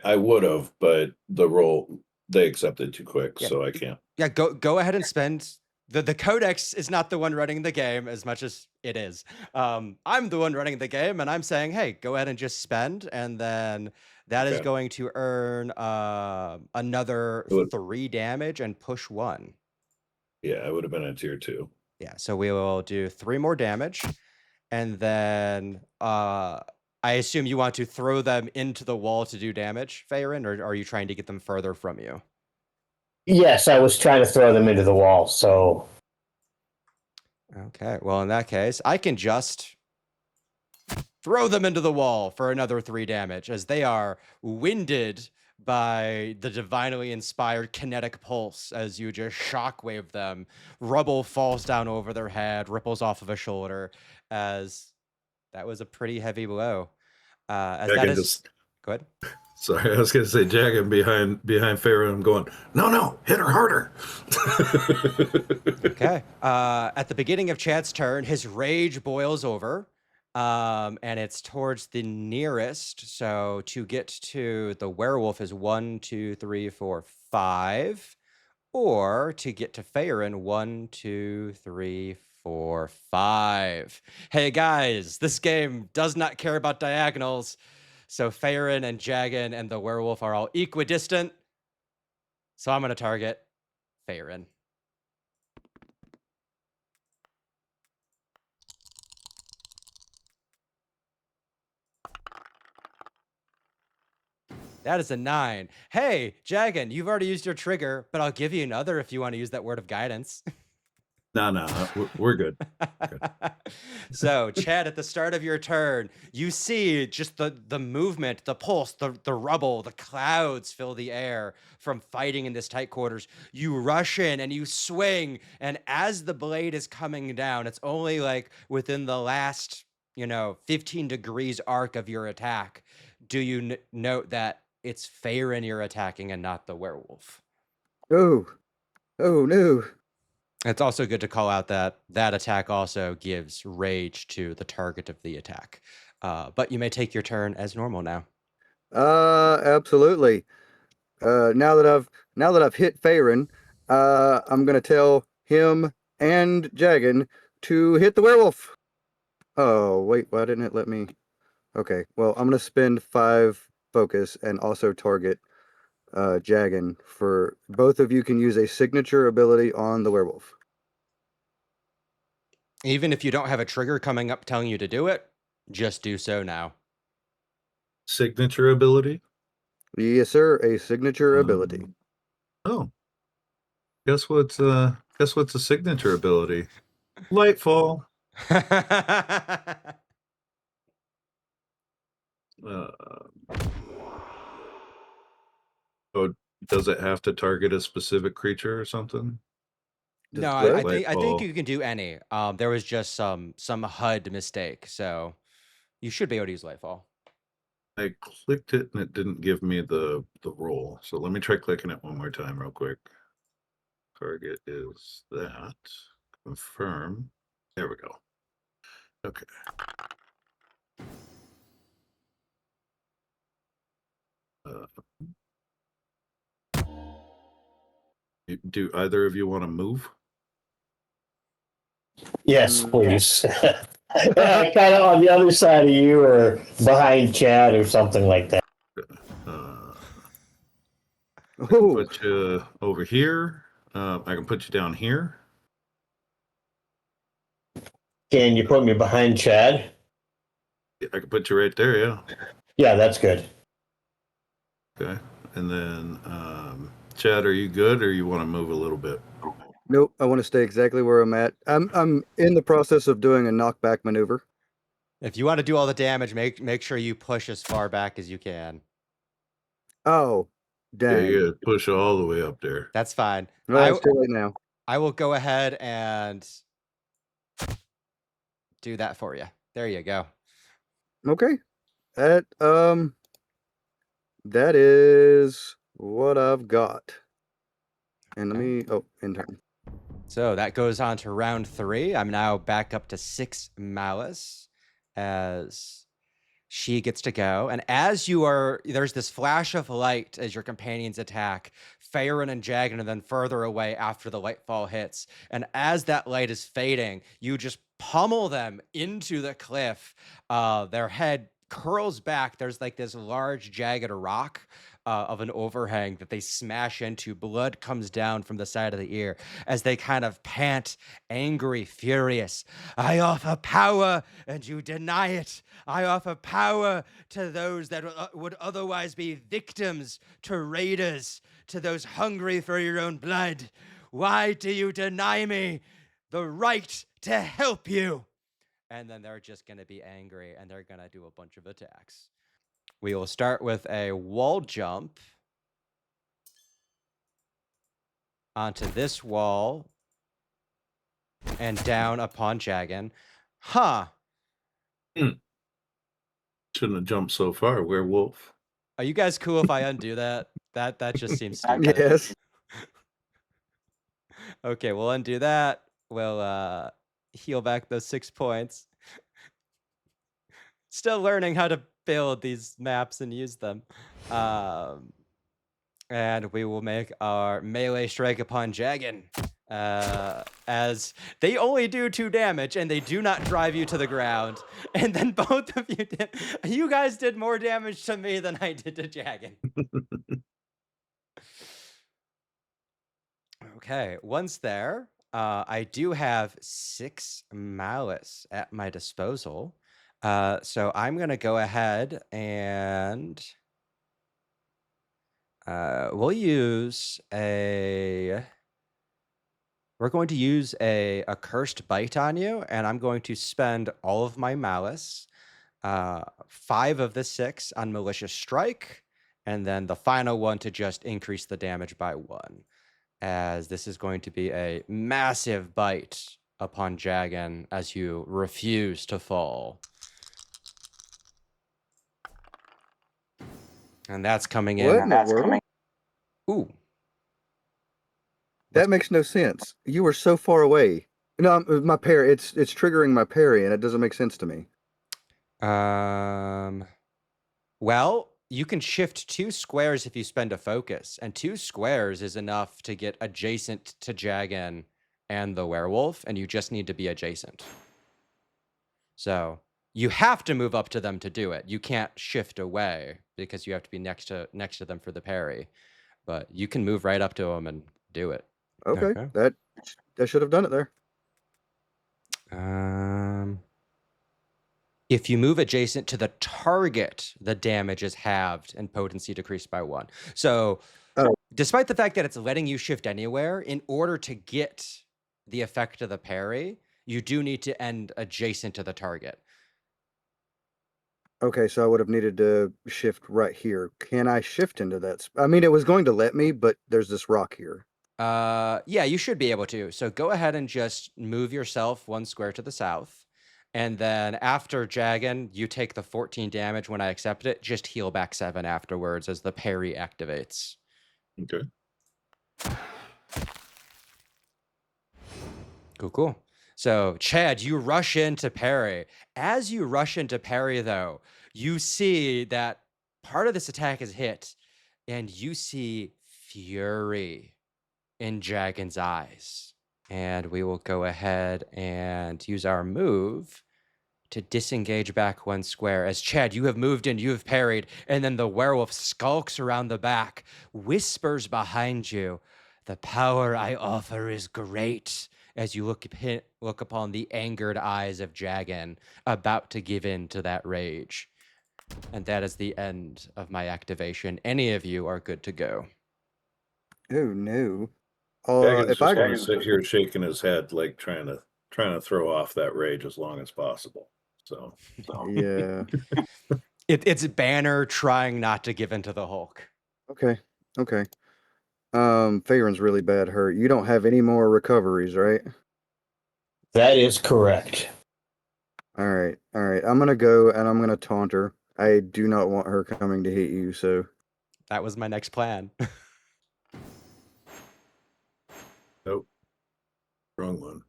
I would have, but the roll they accepted too quick, Yeah. so I can't. Yeah, go ahead and spend. The Codex is not the one running the game as much as it is. I'm the one running the game, and I'm saying, hey, go ahead and just spend, and then that is Okay. going to earn another It would- 3 damage and push 1. Yeah, I would have been a tier 2. Yeah, so we will do 3 more damage, and then I assume you want to throw them into the wall to do damage, Faerun, or are you trying to get them further from you? Yes, I was trying to throw them into the wall, so Okay, well, in that case, I can just throw them into the wall for another 3 damage as they are winded by the divinely inspired kinetic pulse as you just shockwave them. Rubble falls down over their head, ripples off of a shoulder as that was a pretty heavy blow. As that is... Go ahead. Sorry, I was going to say Jagan behind Pharaoh. I'm going, no, hit her harder. Okay. At the beginning of Chad's turn, his rage boils over, and it's towards the nearest. So to get to the werewolf is 1, 2, 3, 4, 5, or to get to Faerun 1, 2, 3, 4, 5. Hey guys, this game does not care about diagonals. So Faerun and Jagan and the werewolf are all equidistant. So I'm going to target Faerun. That is a 9. Hey, Jagan, you've already used your trigger, but I'll give you another if you want to use that word of guidance. No, we're good. So, Chad, at the start of your turn, you see just the movement, the pulse, the rubble, the clouds fill the air from fighting in this tight quarters. You rush in and you swing, and as the blade is coming down, it's only like within the last, 15 degrees arc of your attack. Do you note that it's Faerun you're attacking and not the werewolf? Oh no. It's also good to call out that that attack also gives rage to the target of the attack. But you may take your turn as normal now. Absolutely. Now that I've hit Faerun, I'm gonna tell him and Jagan to hit the werewolf. Oh wait, why didn't it let me? Okay, well I'm gonna spend 5 focus and also target Jagan. For both of you can use a signature ability on the werewolf. Even if you don't have a trigger coming up telling you to do it, just do so now. Signature ability? Yes, sir, a signature ability. Oh. Guess what's a signature ability? Lightfall. Oh, does it have to target a specific creature or something? No, What? I think Lightfall. you can do any. There was just some HUD mistake, so you should be able to use Lightfall. I clicked it and it didn't give me the roll. So let me try clicking it one more time real quick. Target is that. Confirm. There we go. Okay. Do either of you want to move? Yes, please. Yeah, kind of on the other side of you or behind Chad or something like that. I can Oh, put you over here. I can put you down here. Can you put me behind Chad? I can put you right there. Yeah. Yeah, that's good. Okay. And then, Chad, are you good, or you want to move a little bit? nope. I want to stay exactly where I'm at. I'm in the process of doing a knockback maneuver. If you want to do all the damage, make sure you push as far back as you can. Oh, Yeah, dang. you gotta push all the way up there. That's fine. Well, it's too late now. I will go ahead and do that for you. There you go. Okay. That is what I've got. And let me in turn. So that goes on to round 3. I'm now back up to 6 malice as she gets to go. And as you are, there's this flash of light as your companions attack. Farron and Jagan are then further away after the lightfall hits. And as that light is fading, you just pummel them into the cliff. Their head curls back. There's like this large jagged rock of an overhang that they smash into. Blood comes down from the side of the ear as they kind of pant, angry, furious. I offer power and you deny it. I offer power to those that would otherwise be victims, to raiders, to those hungry for your own blood. Why do you deny me the right to help you? And then they're just going to be angry and they're going to do a bunch of attacks. We will start with a wall jump onto this wall and down upon Jagan. Huh. Shouldn't have jumped so far, werewolf. Are you guys cool if I undo that? That just seems stupid. Yes. Okay, we'll undo that. We'll heal back those 6 points. Still learning how to build these maps and use them. And we will make our melee strike upon Jagan. As they only do 2 damage and they do not drive you to the ground. And then both of you did. You guys did more damage to me than I did to Jagan. Okay, once there, I do have 6 malice at my disposal. So I'm going to go ahead and we'll use we're going to use a cursed bite on you, and I'm going to spend all of my malice, 5 of the 6 on malicious strike, and then the final one to just increase the damage by 1. As this is going to be a massive bite upon Jagan as you refuse to fall. And that's coming in. What in the world? Ooh. That makes no sense. You were so far away. No, my parry. It's triggering my parry, and it doesn't make sense to me. Well, you can shift 2 squares if you spend a focus, and 2 squares is enough to get adjacent to Jagan and the werewolf, and you just need to be adjacent. So you have to move up to them to do it. You can't shift away because you have to be next to them for the parry. But you can move right up to them and do it. Okay. That should have done it there. If you move adjacent to the target, the damage is halved and potency decreased by 1. So despite the fact that it's letting you shift anywhere, in order to get the effect of the parry, you do need to end adjacent to the target. Okay, so I would have needed to shift right here. Can I shift into that? I mean, it was going to let me, but there's this rock here. Yeah, you should be able to. So go ahead and just move yourself 1 square to the south. And then after Jagan, you take the 14 damage when I accept it. Just heal back 7 afterwards as the parry activates. Okay. Cool. So, Chad, you rush in to parry. As you rush into parry, though, you see that part of this attack is hit, and you see fury in Dragon's eyes. And we will go ahead and use our move to disengage back 1 square. As Chad, you have moved in, you have parried, and then the werewolf skulks around the back, whispers behind you, "The power I offer is great," as you look upon the angered eyes of Jagan, about to give in to that rage. And that is the end of my activation. Any of you are good to go. Oh no. Jagan's If just I going to sit here shaking his head, like trying to throw off that rage as long as possible. So yeah. It's Banner trying not to give in to the Hulk. Okay. Okay. Faron's really bad hurt. You don't have any more recoveries, right? That is correct. All right. All right. I'm gonna go and I'm gonna taunt her. I do not want her coming to hit you, so That was my next plan. nope, wrong one.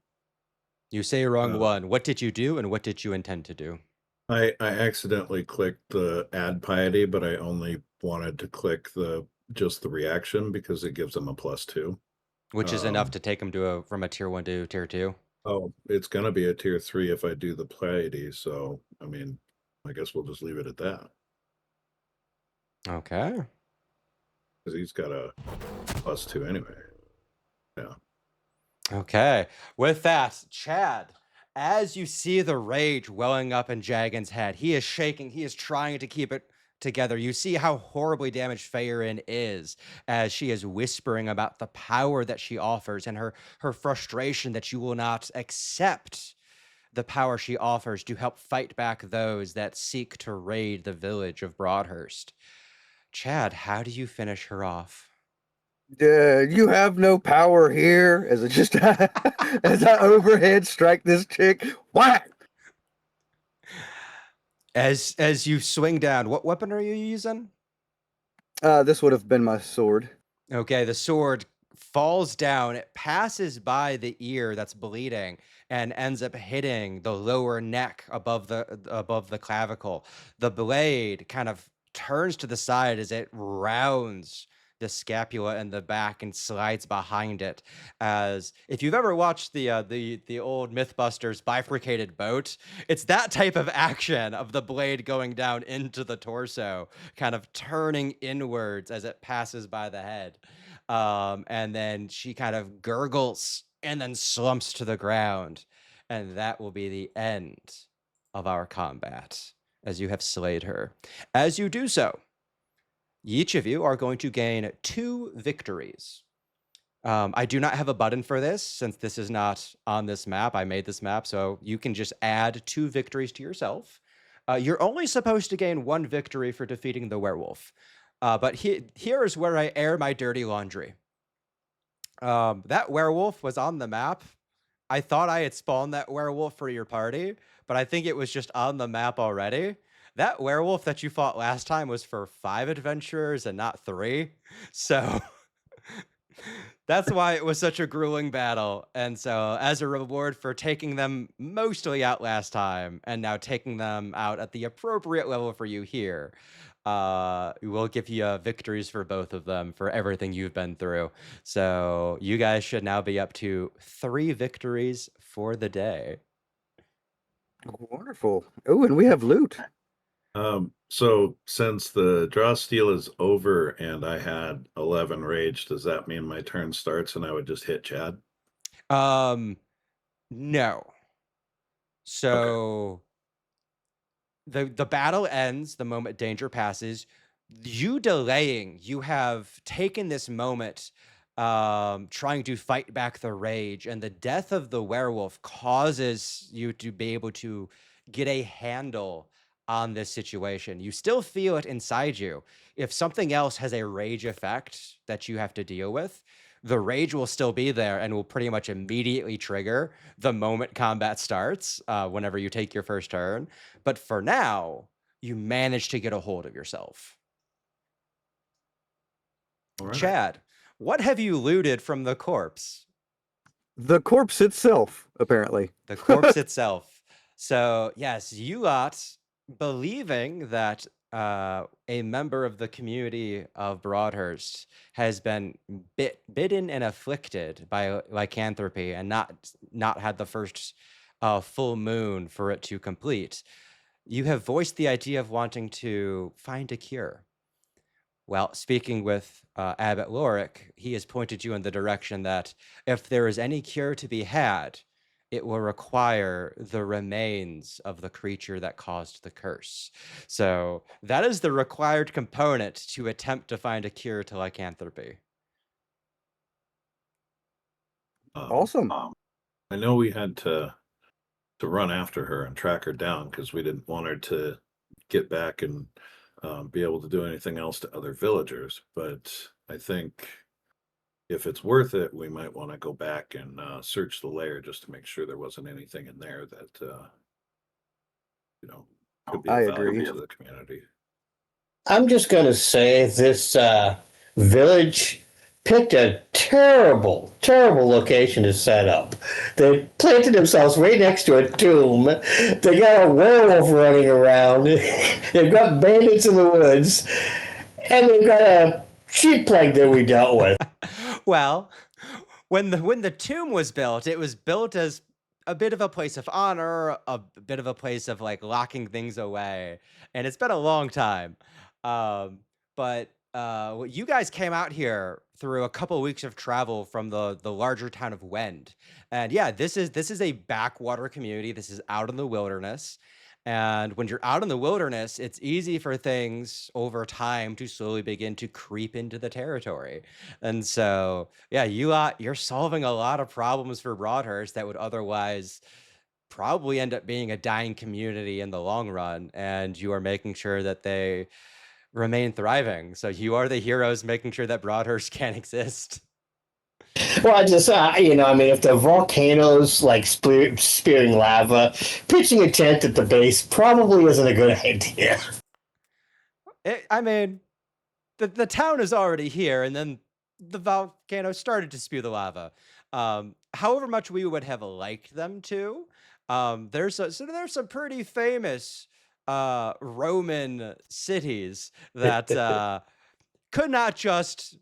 You say wrong one. What did you do and what did you intend to do? I accidentally clicked the add piety, but I only wanted to click just the reaction because it gives them a +2. Which is enough to take them from a tier 1 to tier 2. Oh, it's gonna be a tier 3 if I do the piety, so I mean, I guess we'll just leave it at that. Okay. Because he's got a +2 anyway. Yeah. Okay. With that, Chad, as you see the rage welling up in Jagan's head, he is shaking. He is trying to keep it together. You see how horribly damaged Faerin is as she is whispering about the power that she offers and her frustration that you will not accept the power she offers to help fight back those that seek to raid the village of Broadhurst. Chad, how do you finish her off? you have no power here. As it just as I overhead strike this chick, whack. As you swing down, what weapon are you using? This would have been my sword. Okay, the sword falls down. It passes by the ear that's bleeding and ends up hitting the lower neck above the clavicle. The blade kind of turns to the side as it rounds the scapula in the back and slides behind it. As if you've ever watched the old Mythbusters bifurcated boat, it's that type of action of the blade going down into the torso, kind of turning inwards as it passes by the head. And then she kind of gurgles and then slumps to the ground. And that will be the end of our combat as you have slayed her. As you do so, each of you are going to gain 2 victories. I do not have a button for this since this is not on this map. I made this map, so you can just add 2 victories to yourself. You're only supposed to gain 1 victory for defeating the werewolf. But here is where I air my dirty laundry. That werewolf was on the map. I thought I had spawned that werewolf for your party, but I think it was just on the map already. That werewolf that you fought last time was for 5 adventurers and not 3. So that's why it was such a grueling battle. And so as a reward for taking them mostly out last time and now taking them out at the appropriate level for you here, we'll give you victories for both of them for everything you've been through. So you guys should now be up to 3 victories for the day. Wonderful. Oh, and we have loot. So since the draw steal is over and I had 11 rage, does that mean my turn starts and I would just hit Chad? No. So the battle ends the moment danger passes. You delaying, you have taken this moment trying to fight back the rage, and the death of the werewolf causes you to be able to get a handle on this situation. You still feel it inside you. If something else has a rage effect that you have to deal with, the rage will still be there and will pretty much immediately trigger the moment combat starts, whenever you take your first turn. But for now, you manage to get a hold of yourself. All right. Chad, what have you looted from the corpse? The corpse itself, apparently. The corpse itself. So, yes, you lot believing that a member of the community of Broadhurst has been bitten and afflicted by lycanthropy and not had the first full moon for it to complete. You have voiced the idea of wanting to find a cure. Well, speaking with Abbot Lorik, he has pointed you in the direction that if there is any cure to be had, it will require the remains of the creature that caused the curse. So that is the required component to attempt to find a cure to lycanthropy. Awesome. I know we had to run after her and track her down because we didn't want her to get back and be able to do anything else to other villagers. But I think if it's worth it, we might want to go back and search the lair just to make sure there wasn't anything in there that could be I valuable agree. to the community. I'm just going to say this village picked a terrible, terrible location to set up. They planted themselves right next to a tomb. They got a werewolf running around. They've got bandits in the woods. And they've got a sheep plague that we dealt with. Well, when the tomb was built, it was built as a bit of a place of honor, a bit of a place of like locking things away, and it's been a long time. But you guys came out here through a couple weeks of travel from the larger town of Wend, and yeah, this is a backwater community. This is out in the wilderness. And when you're out in the wilderness, it's easy for things over time to slowly begin to creep into the territory. And so, yeah, you're solving a lot of problems for Broadhurst that would otherwise probably end up being a dying community in the long run. And you are making sure that they remain thriving. So you are the heroes making sure that Broadhurst can exist. Well, I just, I mean, if the volcano's like spewing lava, pitching a tent at the base probably isn't a good idea. I mean, the town is already here, and then the volcano started to spew the lava. However much we would have liked them to, there's some pretty famous Roman cities that could not just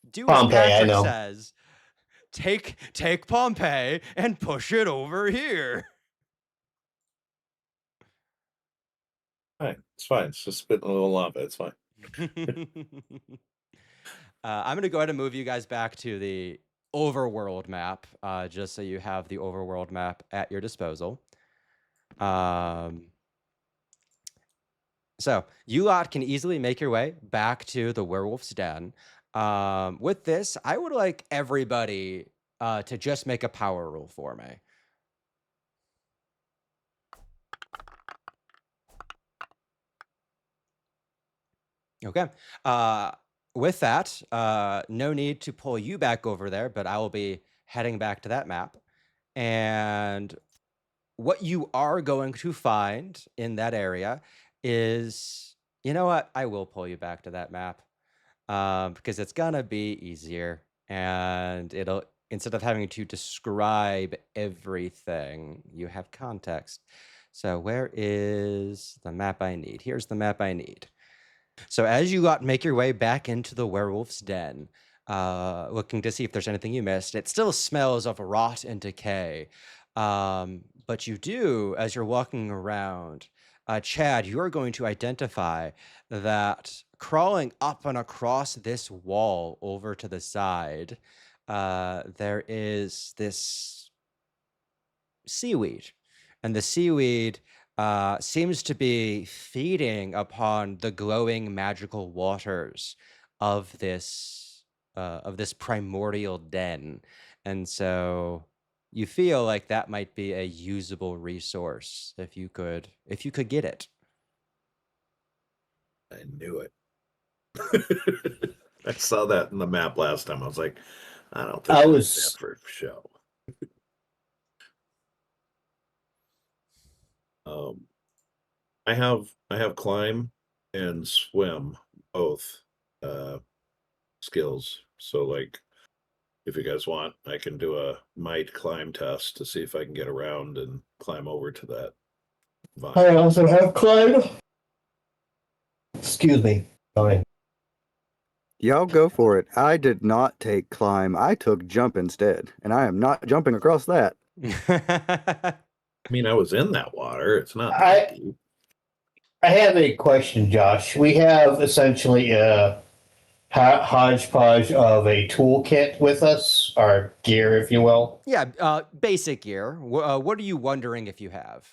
do as Pompeii, I Patrick know. says, take Pompeii and push it over here. Fine, it's fine. It's just spitting a little lava. It's fine. I'm going to go ahead and move you guys back to the overworld map, just so you have the overworld map at your disposal. So you lot can easily make your way back to the werewolf's den. With this, I would like everybody to just make a power roll for me. Okay. With that, no need to pull you back over there, but I will be heading back to that map. And what you are going to find in that area is, you know what? I will pull you back to that map because it's gonna be easier, and it'll, instead of having to describe everything, you have context. So where is the map I need? Here's the map I need. So as you make your way back into the werewolf's den, looking to see if there's anything you missed, it still smells of rot and decay. But you do, as you're walking around, Chad, you are going to identify that crawling up and across this wall over to the side, there is this seaweed. And the seaweed seems to be feeding upon the glowing magical waters of this primordial den. And so you feel like that might be a usable resource if you could get it. I knew it. I saw that in the map last time. I was like, I don't think that's for show. I have climb and swim both skills. So like if you guys want, I can do a might climb test to see if I can get around and climb over to that vine. I also have climbed. Excuse me. Sorry. Y'all go for it. I did not take climb. I took jump instead, and I am not jumping across that. I mean, I was in that water. It's not I- that deep. I have a question, Josh. We have essentially a hodgepodge of a toolkit with us, our gear, if you will. Yeah, basic gear. What are you wondering if you have?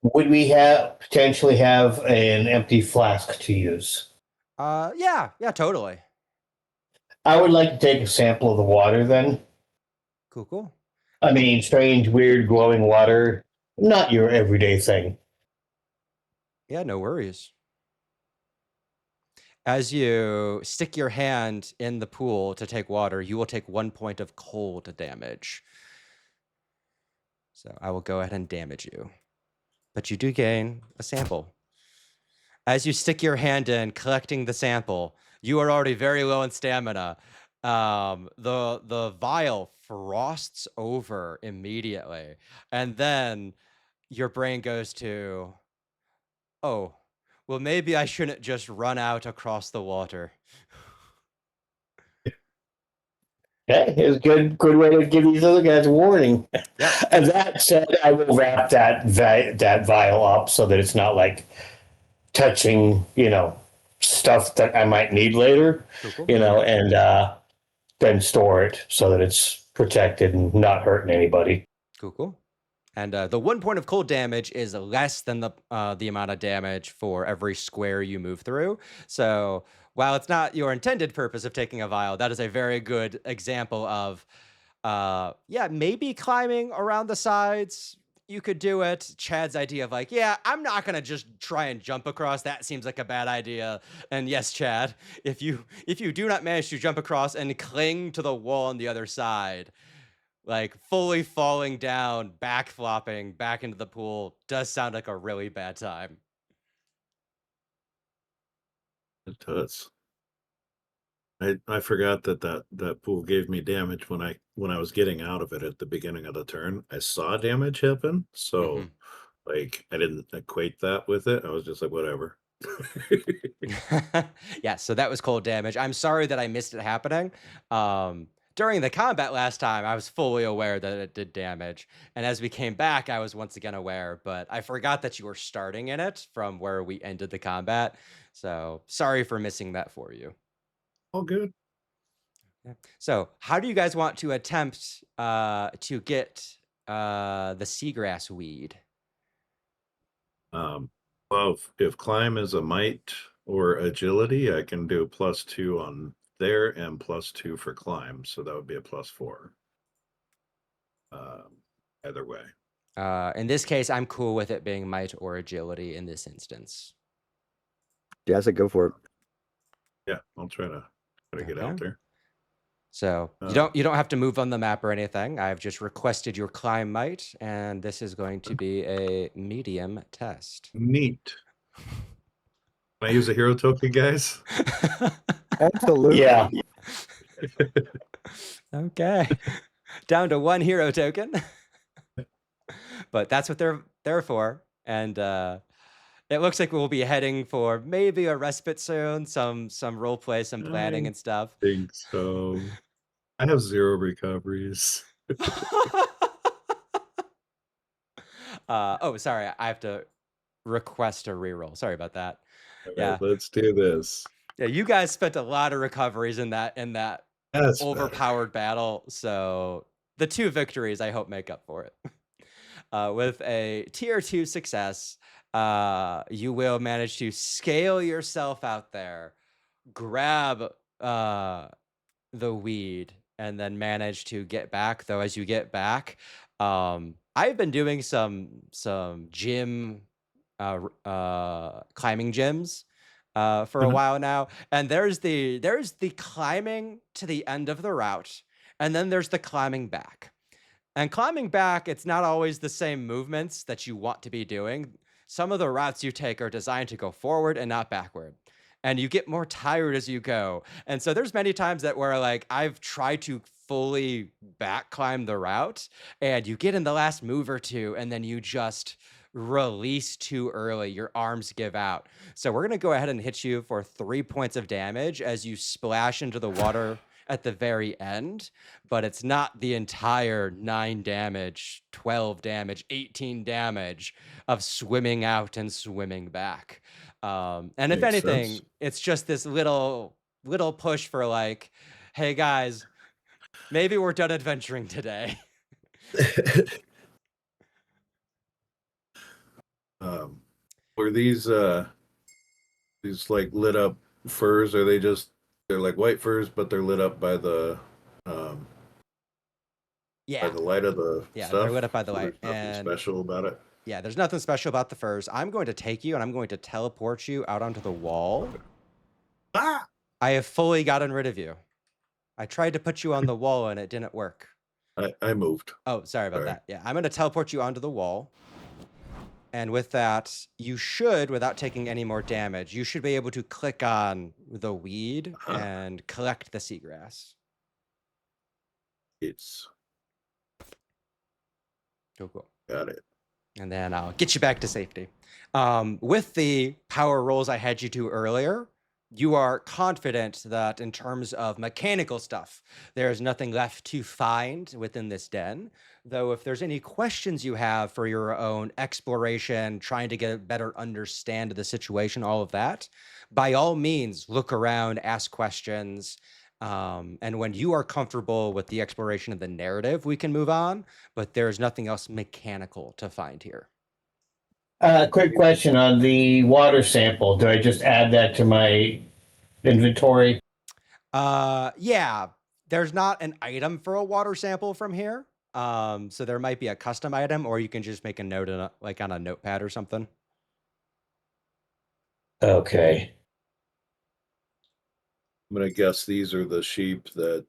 Would we potentially have an empty flask to use? Yeah, totally. I would like to take a sample of the water then. Cool. I mean, strange, weird, glowing water. Not your everyday thing. Yeah, no worries. As you stick your hand in the pool to take water, you will take 1 point of cold damage. So I will go ahead and damage you. But you do gain a sample. As you stick your hand in, collecting the sample, you are already very low in stamina. The vial frosts over immediately. And then your brain goes to, oh, well, maybe I shouldn't just run out across the water. Okay, it's a good way to give these other guys a warning. Yep. And that said, I will wrap that vial up so that it's not like touching, stuff that I might need later, Cool. and then store it so that it's protected and not hurting anybody. Cool. And the 1 point of cold damage is less than the amount of damage for every square you move through. So while it's not your intended purpose of taking a vial, that is a very good example of, maybe climbing around the sides. You could do it. Chad's idea of like, yeah, I'm not going to just try and jump across. That seems like a bad idea. And yes, Chad, if you do not manage to jump across and cling to the wall on the other side, like fully falling down, back flopping back into the pool does sound like a really bad time. It does. I forgot that pool gave me damage when I was getting out of it at the beginning of the turn. I saw damage happen, so like I didn't equate that with it. I was just like, whatever. Yeah, so that was cold damage. I'm sorry that I missed it happening. During the combat last time, I was fully aware that it did damage. And as we came back, I was once again aware, but I forgot that you were starting in it from where we ended the combat. So sorry for missing that for you. All good. So how do you guys want to attempt to get the seagrass weed? Well, if climb is a might or agility, I can do +2 on there and +2 for climb, so that would be a +4. Either way. In this case, I'm cool with it being might or agility in this instance. Yeah, I said go for it. Yeah, I'll try to get out there. So you don't have to move on the map or anything. I've just requested your climb might, and this is going to be a medium test. Neat. Can I use a hero token, guys? Absolutely. Yeah. Okay. Down to 1 hero token. But that's what they're there for. And it looks like we'll be heading for maybe a respite soon, some role play, some planning and stuff. I think so. I have 0 recoveries. Oh, sorry. I have to request a reroll. Sorry about that. All Yeah. right, let's do this. Yeah, you guys spent a lot of recoveries in that That's overpowered battle. So the 2 victories, I hope, make up for it. With a tier 2 success, you will manage to scale yourself out there, grab the weed, and then manage to get back. Though as you get back, I've been doing some gym climbing gyms for a while now, and there's the climbing to the end of the route, and then there's the climbing back. And climbing back, it's not always the same movements that you want to be doing. Some of the routes you take are designed to go forward and not backward. And you get more tired as you go. And so there's many times that where like I've tried to fully back climb the route, and you get in the last move or two, and then you just release too early. Your arms give out. So we're going to go ahead and hit you for 3 points of damage as you splash into the water at the very end, but it's not the entire 9 damage, 12 damage, 18 damage of swimming out and swimming back. And if Makes anything, sense. it's just this little push for like, hey guys, maybe we're done adventuring today. Were these like lit up furs? Are they just they're like white furs, but they're lit up by the by Yeah. the light of the Yeah, stuff? they're lit up by the So light. there's nothing And special about it. yeah, there's nothing special about the furs. I'm going to take you and I'm going to teleport you out onto the wall. Ah! I have fully gotten rid of you. I tried to put you on the wall and it didn't work. I moved. Oh, sorry about Sorry. that. Yeah, I'm going to teleport you onto the wall. And with that, you should, without taking any more damage, you should be able to click on the weed and collect the seagrass. It's Cool. got it. And then I'll get you back to safety. With the power rolls I had you do earlier, you are confident that in terms of mechanical stuff, there is nothing left to find within this den. Though if there's any questions you have for your own exploration, trying to get a better understand of the situation, all of that, by all means, look around, ask questions. And when you are comfortable with the exploration of the narrative, we can move on, but there's nothing else mechanical to find here. Quick question on the water sample. Do I just add that to my inventory? Yeah, there's not an item for a water sample from here. So there might be a custom item, or you can just make a note in like on a notepad or something. Okay. I'm gonna guess these are the sheep that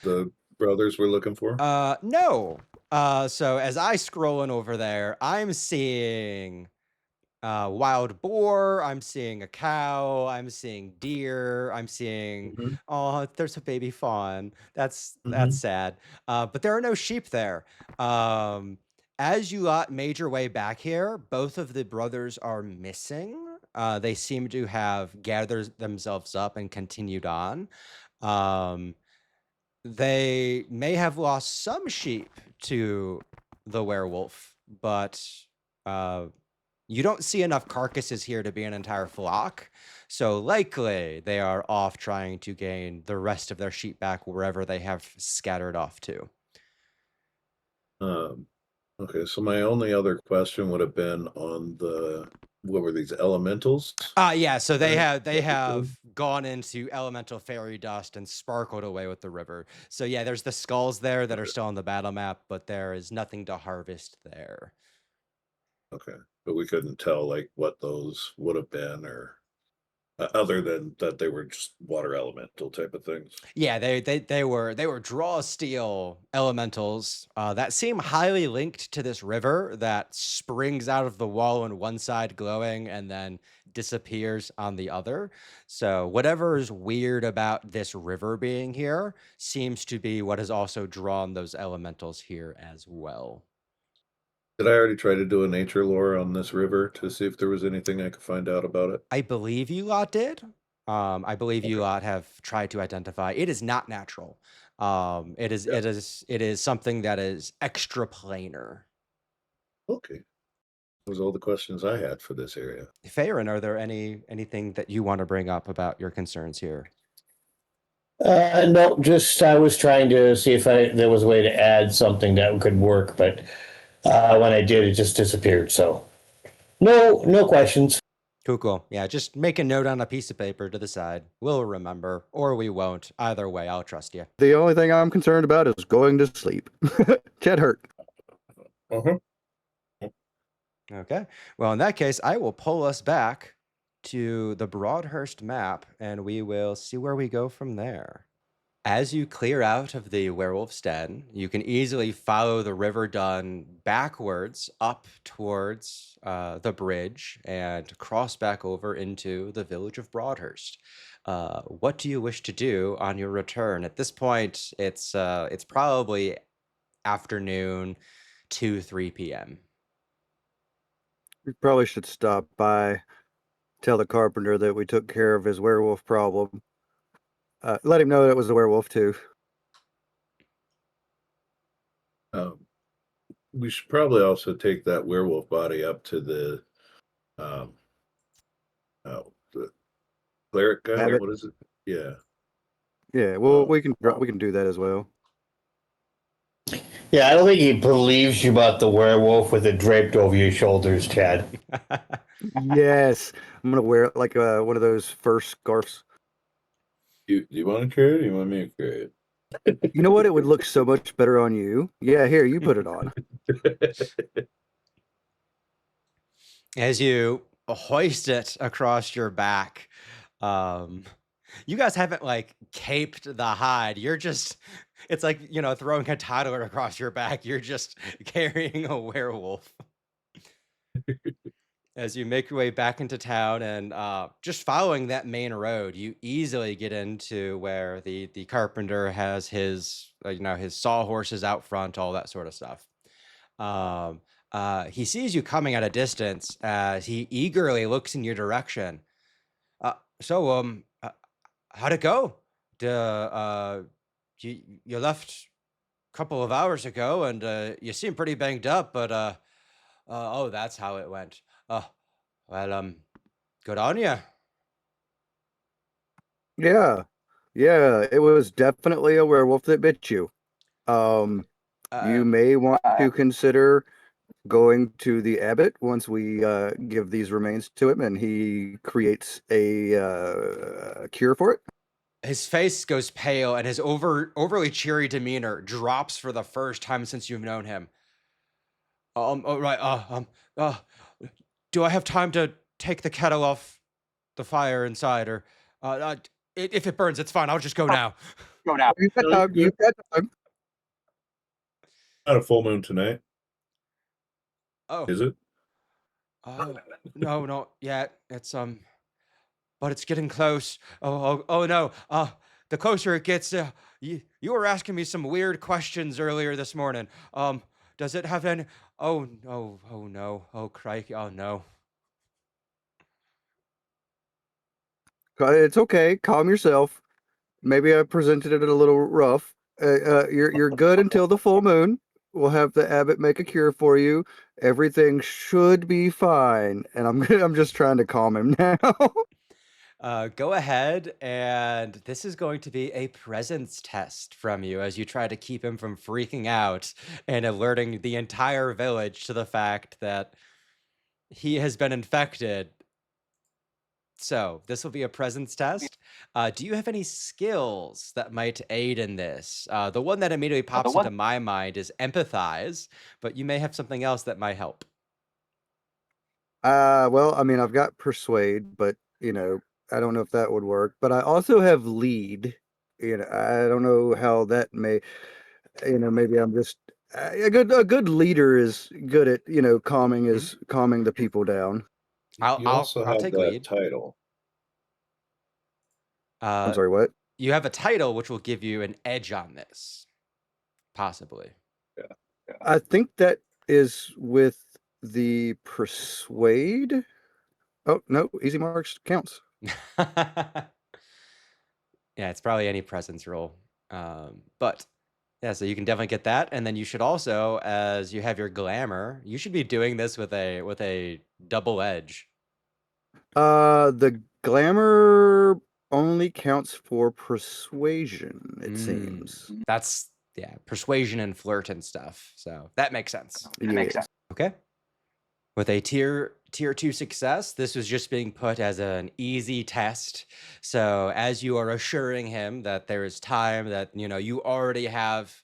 the brothers were looking for. No. So as I scroll in over there, I'm seeing wild boar, I'm seeing a cow, I'm seeing deer, I'm seeing Mhm. oh, there's a baby fawn. That's Mhm. sad. But there are no sheep there. As you made your way back here, both of the brothers are missing. They seem to have gathered themselves up and continued on. They may have lost some sheep to the werewolf, but you don't see enough carcasses here to be an entire flock. So likely they are off trying to gain the rest of their sheep back wherever they have scattered off to. Okay, so my only other question would have been on what were these elementals? Yeah, so they Right. have gone into elemental fairy dust and sparkled away with the river. So yeah, there's the skulls there that are still on the battle map, but there is nothing to harvest there. Okay, but we couldn't tell like what those would have been, or other than that they were just water elemental type of things. Yeah, they were draw steel elementals that seem highly linked to this river that springs out of the wall on one side glowing and then disappears on the other. So whatever is weird about this river being here seems to be what has also drawn those elementals here as well. Did I already try to do a nature lore on this river to see if there was anything I could find out about it? I believe you lot did. I believe you lot have tried to identify. It is not natural. It is something that is extra planar. Okay. Those are all the questions I had for this area. Farron, are there anything that you want to bring up about your concerns here? No, just I was trying to see if there was a way to add something that could work, but when I did, it just disappeared. So no questions. Cool. Yeah, just make a note on a piece of paper to the side. We'll remember, or we won't. Either way, I'll trust you. The only thing I'm concerned about is going to sleep. Get hurt. Uh-huh. Okay. Well, in that case, I will pull us back to the Broadhurst map, and we will see where we go from there. As you clear out of the werewolf's den, you can easily follow the river Dun backwards up towards the bridge and cross back over into the village of Broadhurst. What do you wish to do on your return? At this point, it's probably afternoon, 2-3 p.m. We probably should stop by, tell the carpenter that we took care of his werewolf problem. Let him know that it was a werewolf too. We should probably also take that werewolf body up to the cleric guy. Abbot. What is it? Yeah. Yeah, well, we can do that as well. Yeah, I don't think he believes you about the werewolf with it draped over your shoulders, Chad. Yes, I'm gonna wear it like one of those fur scarves. Do you want to carry it? Or you want me to carry it? You know what? It would look so much better on you. Yeah, here, you put it on. As you hoist it across your back, you guys haven't like caped the hide. You're just, it's like, throwing a toddler across your back. You're just carrying a werewolf. As you make your way back into town and just following that main road, you easily get into where the carpenter has his, his sawhorses out front, all that sort of stuff. He sees you coming at a distance as he eagerly looks in your direction. How'd it go? You left a couple of hours ago, and you seem pretty banged up. But oh, that's how it went. Well, good on you. Yeah, it was definitely a werewolf that bit you. You may want to consider going to the abbot once we give these remains to him and he creates a cure for it. His face goes pale and his overly cheery demeanor drops for the first time since you've known him. Right. Do I have time to take the kettle off the fire inside, or if it burns, it's fine. I'll just go now. You've got time. You've got time. Not a full moon tonight, Oh, is it? no, not yet. It's but it's getting close. Oh no. The closer it gets, you were asking me some weird questions earlier this morning. Does it have any? Oh no. Oh no. Oh crikey. Oh no. It's okay. Calm yourself. Maybe I presented it a little rough. You're good until the full moon. We'll have the abbot make a cure for you. Everything should be fine. And I'm just trying to calm him now. Go ahead, and this is going to be a presence test from you as you try to keep him from freaking out and alerting the entire village to the fact that he has been infected. So this will be a presence test. Do you have any skills that might aid in this? The one that immediately pops into my mind is empathize, but you may have something else that might help. Well, I mean, I've got persuade, but I don't know if that would work. But I also have lead. I don't know how that may. Maybe I'm just a good leader is good at calming the people down. You also I'll have take that lead. title. I'm sorry, what? You have a title which will give you an edge on this, possibly. Yeah. I think that is with the persuade. Oh no, easy marks counts. Yeah, it's probably any presence roll. But yeah, so you can definitely get that, and then you should also, as you have your glamour, you should be doing this with a double edge. The glamour only counts for persuasion, it seems. That's persuasion and flirt and stuff. So that makes sense. Okay. With a tier 2 success, this was just being put as an easy test. So as you are assuring him that there is time, that you already have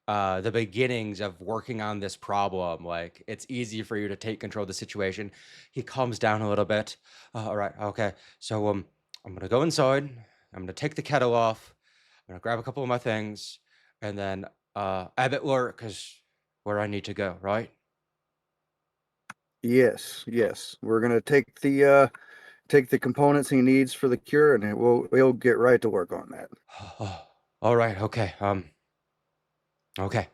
the beginnings of working on this problem, like it's easy for you to take control of the situation, he calms down a little bit. All right, okay. So I'm gonna go inside. I'm gonna take the kettle off. gonna grab a couple of my things, and then Abbott work is where I need to go, right? Yes, yes. We're gonna take the components he needs for the cure, and we'll get right to work on that. All right, okay. Okay.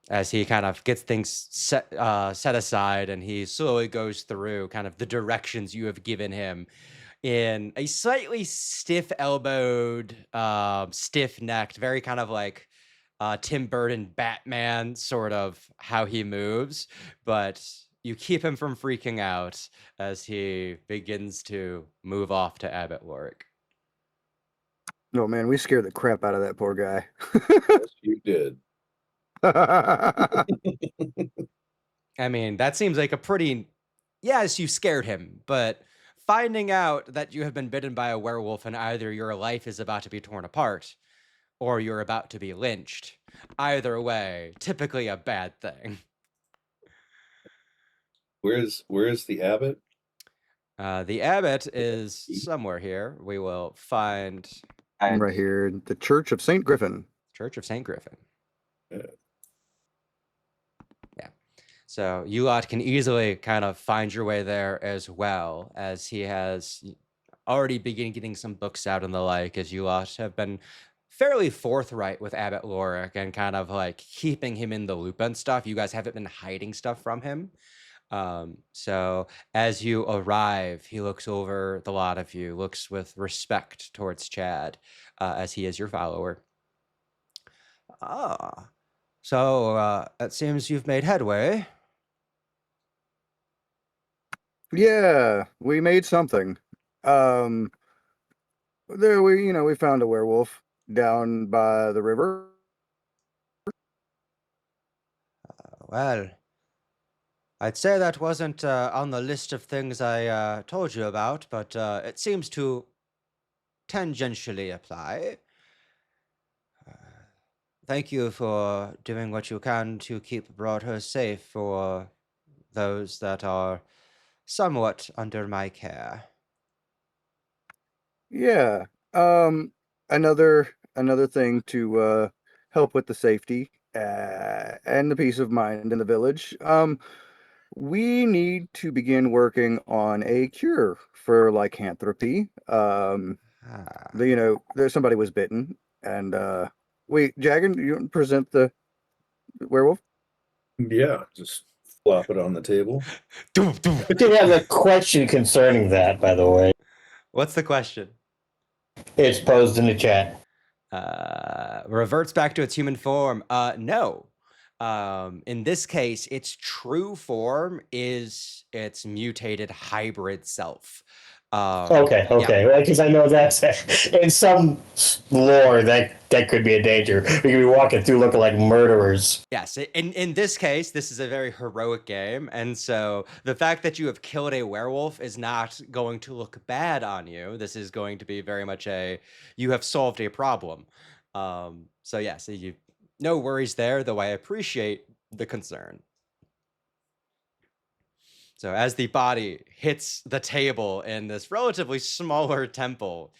As he kind of gets things set aside, and he slowly goes through kind of the directions you have given him in a slightly stiff-elbowed, stiff-necked, very kind of like Tim Burton Batman sort of how he moves, but you keep him from freaking out as he begins to move off to Abbott Warwick. No, man, we scared the crap out of that poor guy. Yes, you did. I mean, that seems like a pretty... Yes, you scared him, but finding out that you have been bitten by a werewolf and either your life is about to be torn apart or you're about to be lynched, either way, typically a bad thing. Where's the abbot? The abbot is somewhere here. We will find Right here, the Church of St. Griffin. Church of St. Griffin. Yeah. Yeah. So you lot can easily kind of find your way there as well, as he has already begun getting some books out and the like, as you lot have been fairly forthright with Abbot Lorik and kind of like keeping him in the loop and stuff. You guys haven't been hiding stuff from him. So as you arrive, he looks over the lot of you, looks with respect towards Chad, as he is your follower. Ah, so it seems you've made headway. Yeah, we made something. There we found a werewolf down by the river. Well, I'd say that wasn't on the list of things I told you about, but it seems to tangentially apply. Thank you for doing what you can to keep Broadhurst safe for those that are somewhat under my care. Yeah. Another thing to help with the safety and the peace of mind in the village. We need to begin working on a cure for lycanthropy. Ah, There's somebody was bitten, and wait, Jagan, you want to present the werewolf? Yeah, just flop it on the table. I did have a question concerning that, by the way. What's the question? It's posed in the chat. Reverts back to its human form. No. In this case, its true form is its mutated hybrid self. Okay, because I know that's in some lore that could be a danger. We could be walking through looking like murderers. Yes, in this case, this is a very heroic game, and so the fact that you have killed a werewolf is not going to look bad on you. This is going to be very much you have solved a problem. So yes, no worries there, though I appreciate the concern. So as the body hits the table in this relatively smaller temple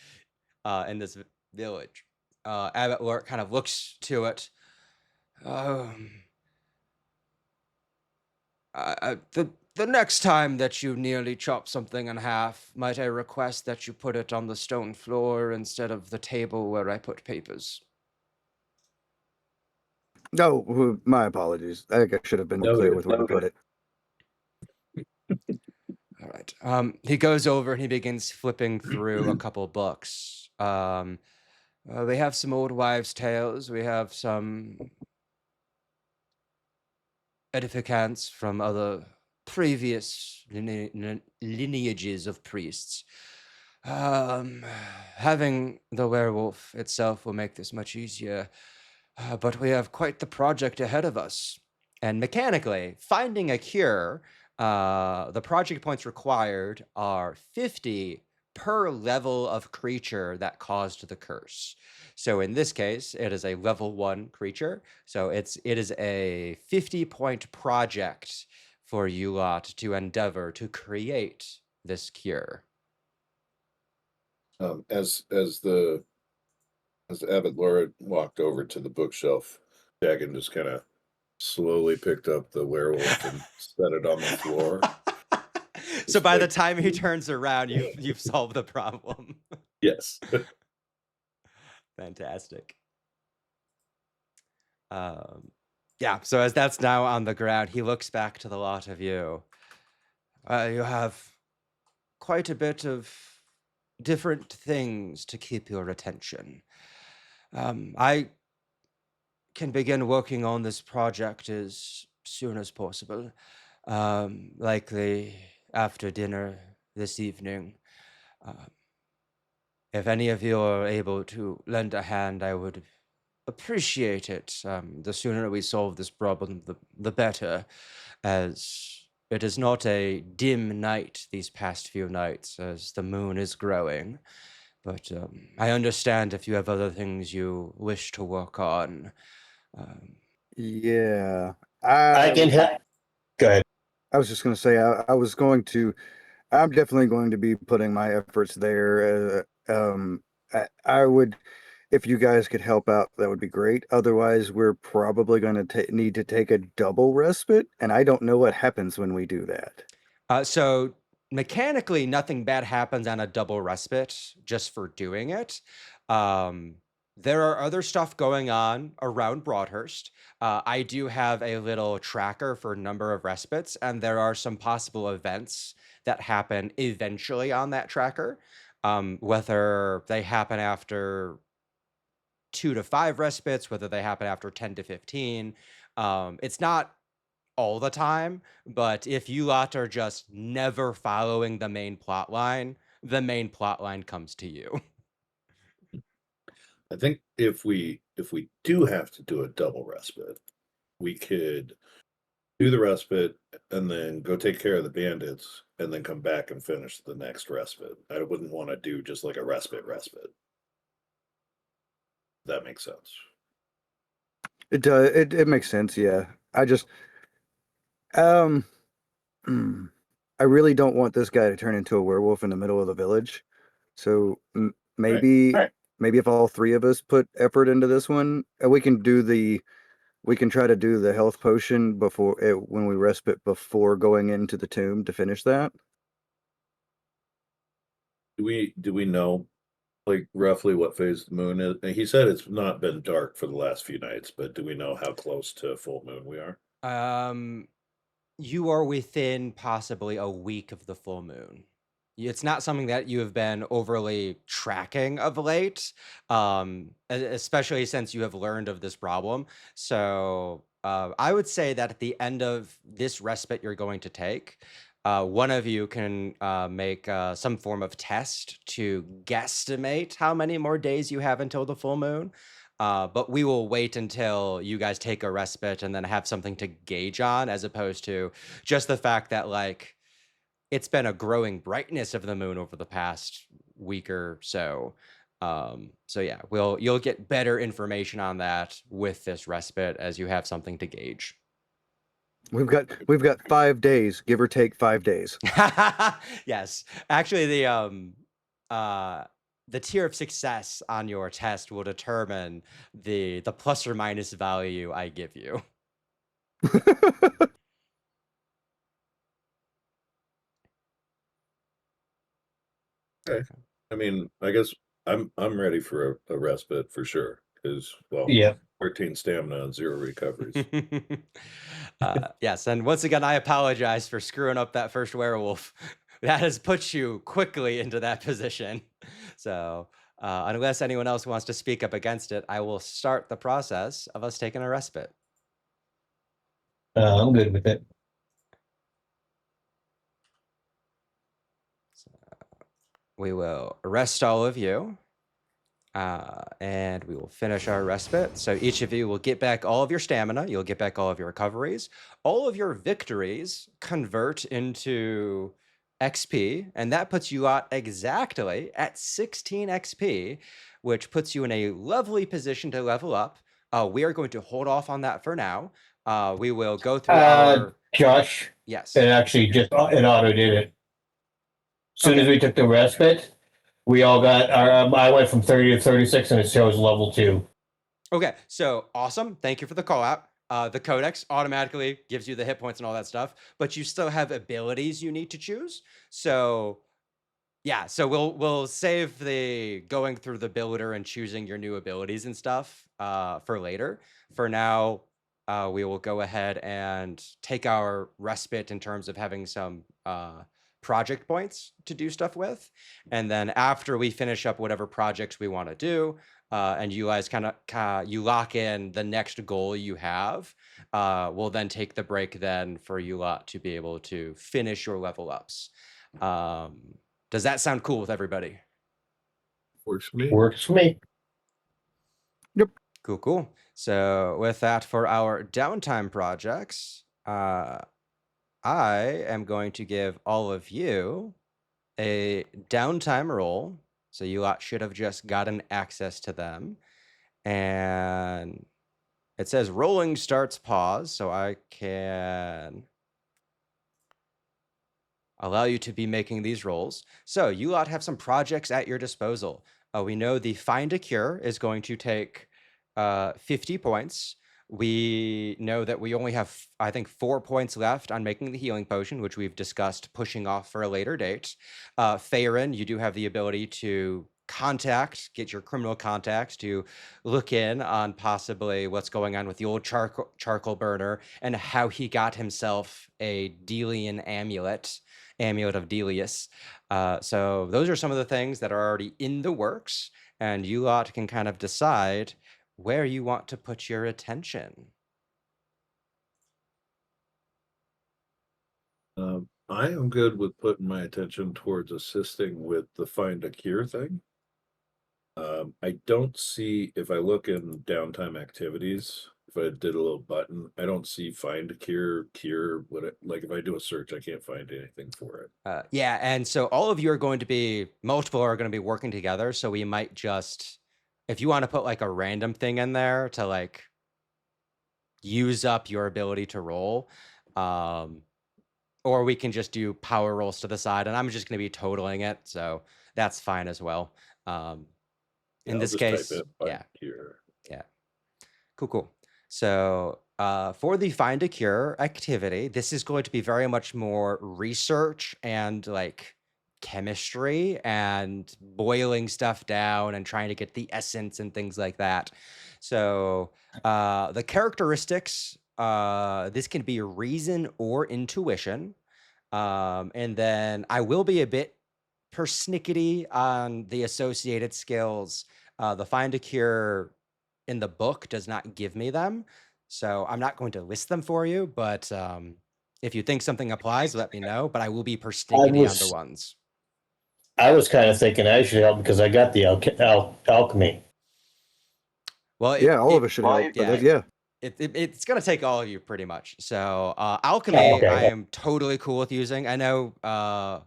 in this village, Abbot Lort kind of looks to it. The next time that you nearly chop something in half, might I request that you put it on the stone floor instead of the table where I put papers? No, my apologies. I think I should have been No, clear with where to put it. All right. He goes over and he begins flipping through a couple books. We have some old wives' tales. We have some edificants from other previous lineages of priests. Having the werewolf itself will make this much easier, but we have quite the project ahead of us. And mechanically, finding a cure, the project points required are 50 per level of creature that caused the curse. So in this case, it is a level 1 creature. So it is a 50-point project for you lot to endeavor to create this cure. As the As Abbott Laura walked over to the bookshelf, Jagan just kind of slowly picked up the werewolf and set it on the floor. So Just by the like, time he turns around, you've solved the problem. yes. Fantastic. Yeah, so as that's now on the ground, he looks back to the lot of you. You have quite a bit of different things to keep your attention. I can begin working on this project as soon as possible, likely after dinner this evening. If any of you are able to lend a hand, I would appreciate it. The sooner we solve this problem, the better, as it is not a dim night these past few nights, as the moon is growing. But I understand if you have other things you wish to work on. Yeah, I can help. Go ahead. I was just going to say, I'm definitely going to be putting my efforts there. I would, if you guys could help out, that would be great. Otherwise, we're probably going to need to take a double respite, and I don't know what happens when we do that. So mechanically, nothing bad happens on a double respite just for doing it. There are other stuff going on around Broadhurst. I do have a little tracker for number of respites, and there are some possible events that happen eventually on that tracker. Whether they happen after 2 to 5 respites, whether they happen after 10 to 15. It's not all the time, but if you lot are just never following the main plot line comes to you. I think if we do have to do a double respite, we could do the respite and then go take care of the bandits and then come back and finish the next respite. I wouldn't want to do just like a respite. That makes sense. It does. It makes sense. Yeah. I just, um, I really don't want this guy to turn into a werewolf in the middle of the village. So maybe, Right. maybe if all three of us put effort into this one, we can try to do the health potion when we respite before going into the tomb to finish that. Do we know like roughly what phase the moon is? And he said it's not been dark for the last few nights, but do we know how close to full moon we are? You are within possibly a week of the full moon. It's not something that you have been overly tracking of late, especially since you have learned of this problem. So I would say that at the end of this respite you're going to take, one of you can make some form of test to guesstimate how many more days you have until the full moon. But we will wait until you guys take a respite and then have something to gauge on, as opposed to just the fact that like it's been a growing brightness of the moon over the past week or so. So yeah, you'll get better information on that with this respite as you have something to gauge. We've got 5 days, give or take 5 days. Yes, actually, the tier of success on your test will determine the plus or minus value I give you. Okay. I mean, I guess I'm ready for a respite for sure. Because Yeah. 14 stamina and 0 recoveries. Yes, and once again, I apologize for screwing up that first werewolf. That has put you quickly into that position. So, unless anyone else wants to speak up against it, I will start the process of us taking a respite. I'm good with it. So, we will arrest all of you. And we will finish our respite. So each of you will get back all of your stamina. You'll get back all of your recoveries. All of your victories convert into XP, and that puts you out exactly at 16 XP, which puts you in a lovely position to level up. We are going to hold off on that for now. We will go through our... Josh, Yes. it actually just it auto did it. As soon as we took the respite, We all got our. I went from 30 to 36, and it shows level 2. Okay, so awesome. Thank you for the call out. The Codex automatically gives you the hit points and all that stuff, but you still have abilities you need to choose. So yeah, so we'll save the going through the builder and choosing your new abilities and stuff for later. For now, we will go ahead and take our respite in terms of having some project points to do stuff with. And then after we finish up whatever projects we want to do, and you guys you lock in the next goal you have, we'll then take the break then for you lot to be able to finish your level ups. Does that sound cool with everybody? Works for me. Works for me. Cool. So with that, for our downtime projects, I am going to give all of you a downtime roll. So you lot should have just gotten access to them. And it says rolling starts pause, so I can allow you to be making these rolls. So you lot have some projects at your disposal. We know the Find a Cure is going to take 50 points. We know that we only have, I think, 4 points left on making the healing potion, which we've discussed pushing off for a later date. Farron, you do have the ability to get your criminal contacts to look in on possibly what's going on with the old charcoal burner and how he got himself a Delian amulet of Delius. So those are some of the things that are already in the works, and you lot can kind of decide where you want to put your attention. I am good with putting my attention towards assisting with the Find a Cure thing. I don't see, if I look in downtime activities, if I did a little button, I don't see Find a Cure, like if I do a search, I can't find anything for it. Yeah, and so all of you are going to be, multiple are going to be working together, so we might just, if you want to put like a random thing in there to like use up your ability to roll, or we can just do power rolls to the side, and I'm just going to be totaling it, so that's fine as well. In this case, yeah. Cure. Yeah. Cool. So for the Find a Cure activity, this is going to be very much more research and like chemistry and boiling stuff down and trying to get the essence and things like that. So the characteristics, this can be reason or intuition. And then I will be a bit persnickety on the associated skills. The Find a Cure in the book does not give me them, so I'm not going to list them for you, but if you think something applies, let me know, but I will be persnickety on the ones. I was kind of thinking I should help because I got the alchemy. Well, Yeah, all of us should help. yeah. But yeah. It's going to take all of you pretty much. So alchemy, I am totally cool with using. I know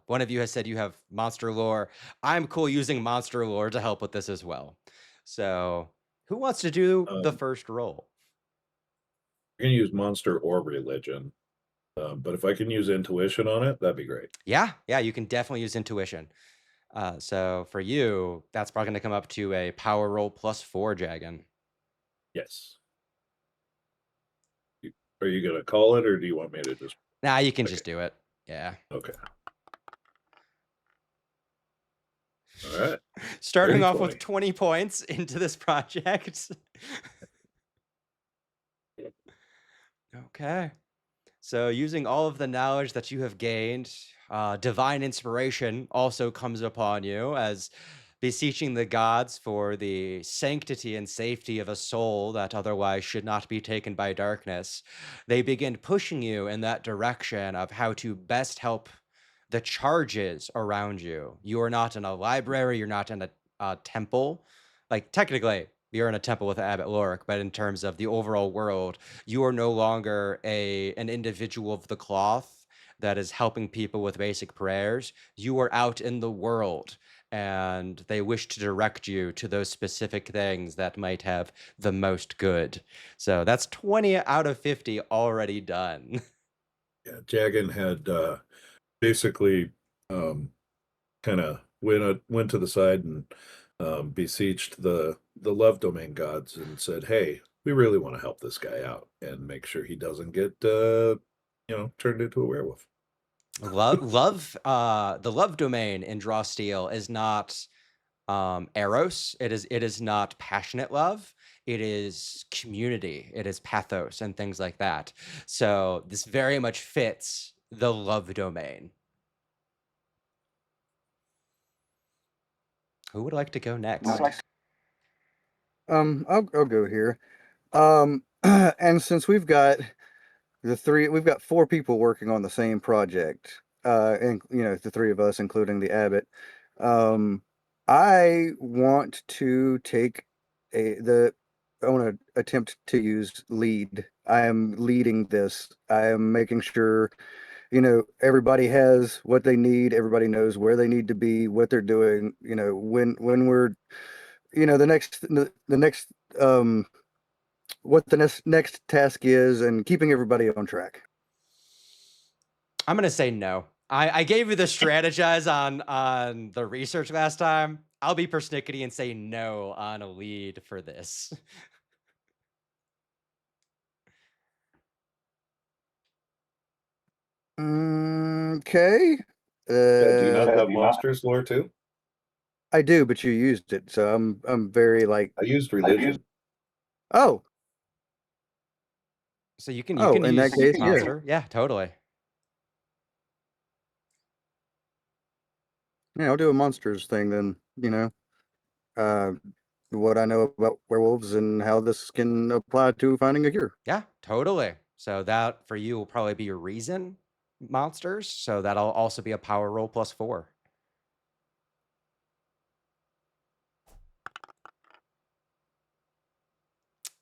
one of you has said you have monster lore. I'm cool using monster lore to help with this as well. So who wants to do the first roll? I can use monster or religion, but if I can use intuition on it, that'd be great. Yeah, you can definitely use intuition. So for you, that's probably going to come up to a power roll +4, Jagan. Yes. Are you going to call it, or do you want me to just... Nah, you can just do it. Yeah. Okay. All right. Starting off with 20 points into this project. Okay. So using all of the knowledge that you have gained, divine inspiration also comes upon you as beseeching the gods for the sanctity and safety of a soul that otherwise should not be taken by darkness. They begin pushing you in that direction of how to best help the charges around you. You are not in a library, you're not in a temple. Like technically, you're in a temple with Abbot Lorik, but in terms of the overall world, you are no longer an individual of the cloth that is helping people with basic prayers. You are out in the world, and they wish to direct you to those specific things that might have the most good. So that's 20 out of 50 already done. Yeah, Jagan had basically kind of went to the side and beseeched the love domain gods and said, "Hey, we really want to help this guy out and make sure he doesn't get turned into a werewolf." Love, the love domain in Draw Steel is not eros. It is not passionate love. It is community. It is pathos and things like that. So this very much fits the love domain. Who would like to go next? I'll go here. And since we've got four people working on the same project, and the three of us, including the abbot. I want to I want to attempt to use lead. I am leading this. I am making sure, everybody has what they need. Everybody knows where they need to be, what they're doing. When we're, the next, what the next task is, and keeping everybody on track. I'm gonna say no. I gave you the strategize on the research last time. I'll be persnickety and say no on a lead for this. Okay. Do you not have monsters lore too? I do, but you used it, so I'm very like. I used religion. Oh. So you can in use that case, monster. Yeah, totally. Yeah, I'll do a monsters thing then. What I know about werewolves and how this can apply to finding a cure. Yeah, totally. So that for you will probably be your reason monsters. So that'll also be a power roll +4.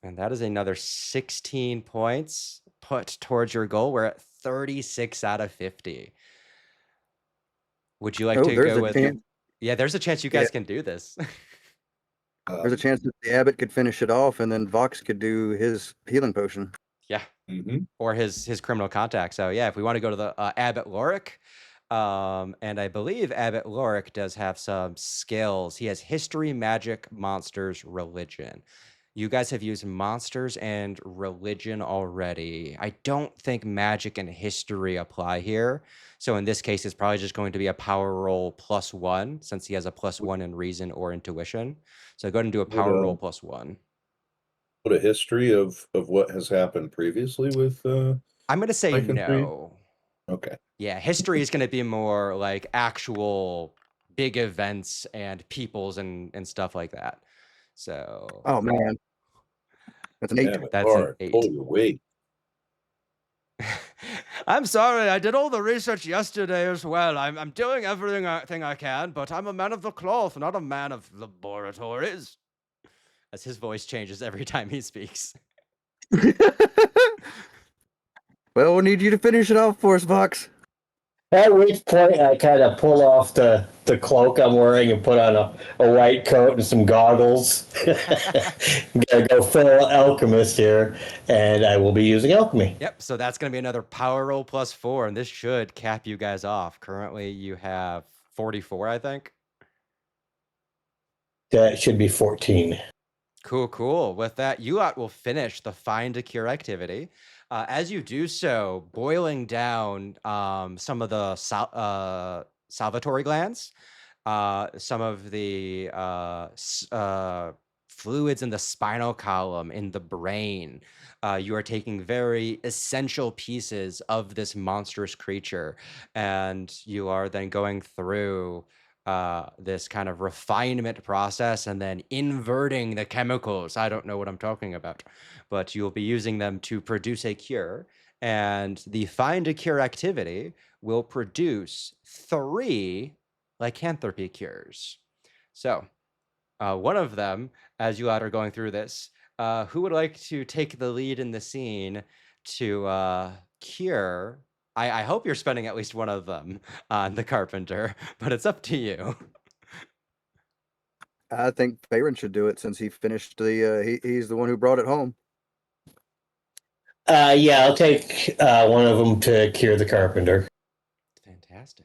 And that is another 16 points put towards your goal. We're at 36 out of 50. Would you like to go with? Yeah, there's a chance you guys can do this. There's a chance that the abbot could finish it off, and then Vox could do his healing potion. Yeah, or his criminal contact. So yeah, if we want to go to the Abbot Lorik, and I believe Abbot Lorik does have some skills. He has history, magic, monsters, religion. You guys have used monsters and religion already. I don't think magic and history apply here. So in this case, it's probably just going to be a power roll +1 since he has a +1 in reason or intuition. So go ahead and do a power roll +1. What a history of what has happened previously with I'm going to say no. Okay. Yeah, history is going to be more like actual big events and peoples and stuff like that. So. Oh man, that's an 8. That's an 8. Pull your weight. I'm sorry, I did all the research yesterday as well. I'm doing everything I can, but I'm a man of the cloth, not a man of laboratories. As his voice changes every time he speaks. Well, we'll need you to finish it off for us, Vox. At which point, I kind of pull off the cloak I'm wearing and put on a white coat and some goggles. I'm gonna go full alchemist here, and I will be using alchemy. Yep, so that's going to be another power roll +4, and this should cap you guys off. Currently, you have 44, I think. That should be 14. Cool. With that, Ulot will finish the find a cure activity. As you do so, boiling down some of the salvatory glands, some of the fluids in the spinal column, in the brain. You are taking very essential pieces of this monstrous creature, and you are then going through this kind of refinement process and then inverting the chemicals. I don't know what I'm talking about, but you'll be using them to produce a cure. And the find a cure activity will produce 3 lycanthropy cures. So one of them, as you are going through this, who would like to take the lead in the scene to cure? I hope you're spending at least one of them on the carpenter, but it's up to you. I think Faron should do it since he finished he's the one who brought it home. Yeah, I'll take one of them to cure the carpenter. Fantastic.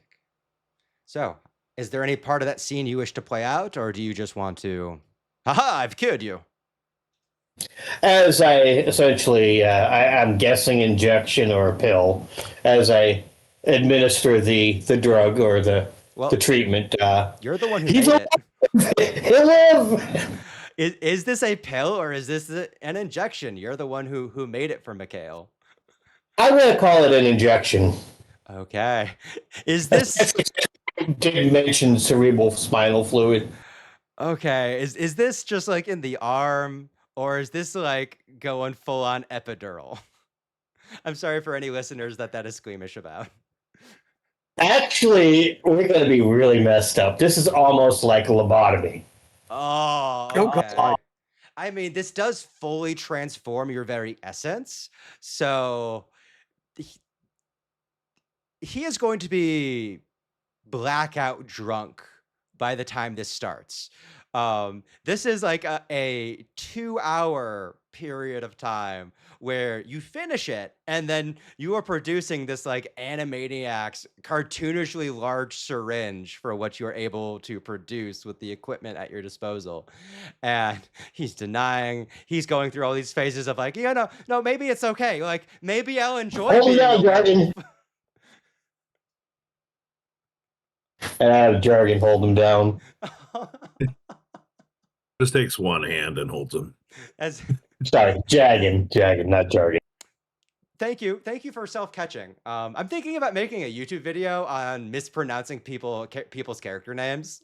So Is there any part of that scene you wish to play out, or do you just want to? Haha! I've cured you. As I essentially, I'm guessing injection or a pill, as I administer the drug or the Well, treatment. you're the one who He's made it. alive. He'll live. Is this a pill or is this an injection? You're the one who made it for Mikhail. I'm gonna call it an injection. Okay. Is this Didn't mention cerebral spinal fluid. okay? Is this just like in the arm, or is this like going full on epidural? I'm sorry for any listeners that is squeamish about. Actually, we're gonna be really messed up. This is almost like lobotomy. Oh, Oh, okay. God. I mean, this does fully transform your very essence. So he is going to be blackout drunk by the time this starts. This is like a 2-hour period of time where you finish it and then you are producing this like Animaniacs cartoonishly large syringe for what you're able to produce with the equipment at your disposal. And he's denying, he's going through all these phases of like, yeah, no, maybe it's okay. Like, maybe I'll enjoy Hold being down, a Dragon. werewolf. And I have Jargon hold him down. Just takes one hand and holds him. As Sorry, Jaggin, not Jargon. Thank you for self-catching. I'm thinking about making a YouTube video on mispronouncing people's character names,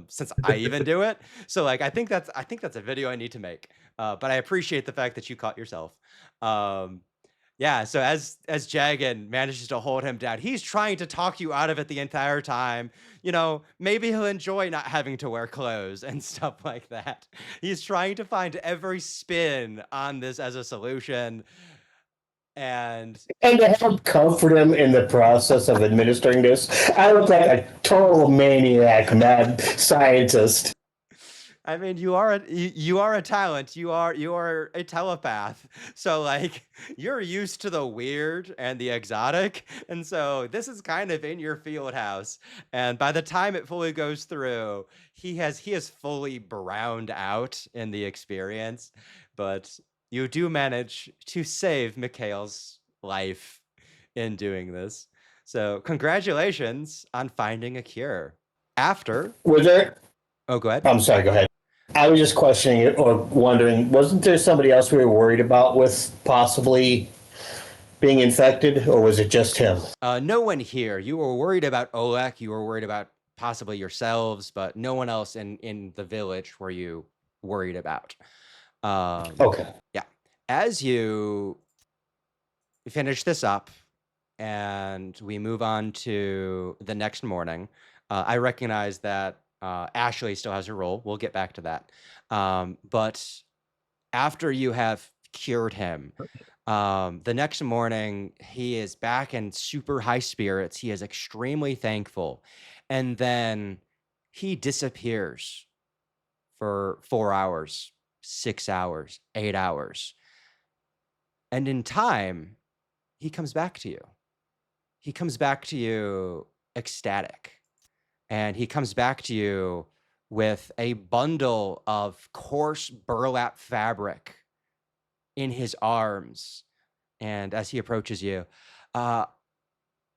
since I even do it. So like, I think that's a video I need to make. But I appreciate the fact that you caught yourself. Yeah. So as Jagan manages to hold him down, he's trying to talk you out of it the entire time. You know, maybe he'll enjoy not having to wear clothes and stuff like that. He's trying to find every spin on this as a solution. And to help comfort him in the process of administering this, I look like a total maniac, mad scientist. I mean, you are a talent. You are a telepath. So like, you're used to the weird and the exotic, and so this is kind of in your field house. And by the time it fully goes through, he has fully browned out in the experience. But you do manage to save Mikhail's life in doing this. So congratulations on finding a cure. After, Was there? oh, go ahead. I'm sorry. Go ahead. I was just questioning it or wondering, wasn't there somebody else we were worried about with possibly being infected, or was it just him? No one here. You were worried about Olek. You were worried about possibly yourselves, but no one else in the village were you worried about. Okay. Yeah. As you finish this up and we move on to the next morning, I recognize that Ashley still has her role. We'll get back to that. But after you have cured him, the next morning, he is back in super high spirits. He is extremely thankful. And then he disappears for 4 hours, 6 hours, 8 hours. And in time, he comes back to you. He comes back to you ecstatic. And he comes back to you with a bundle of coarse burlap fabric in his arms. And as he approaches you, I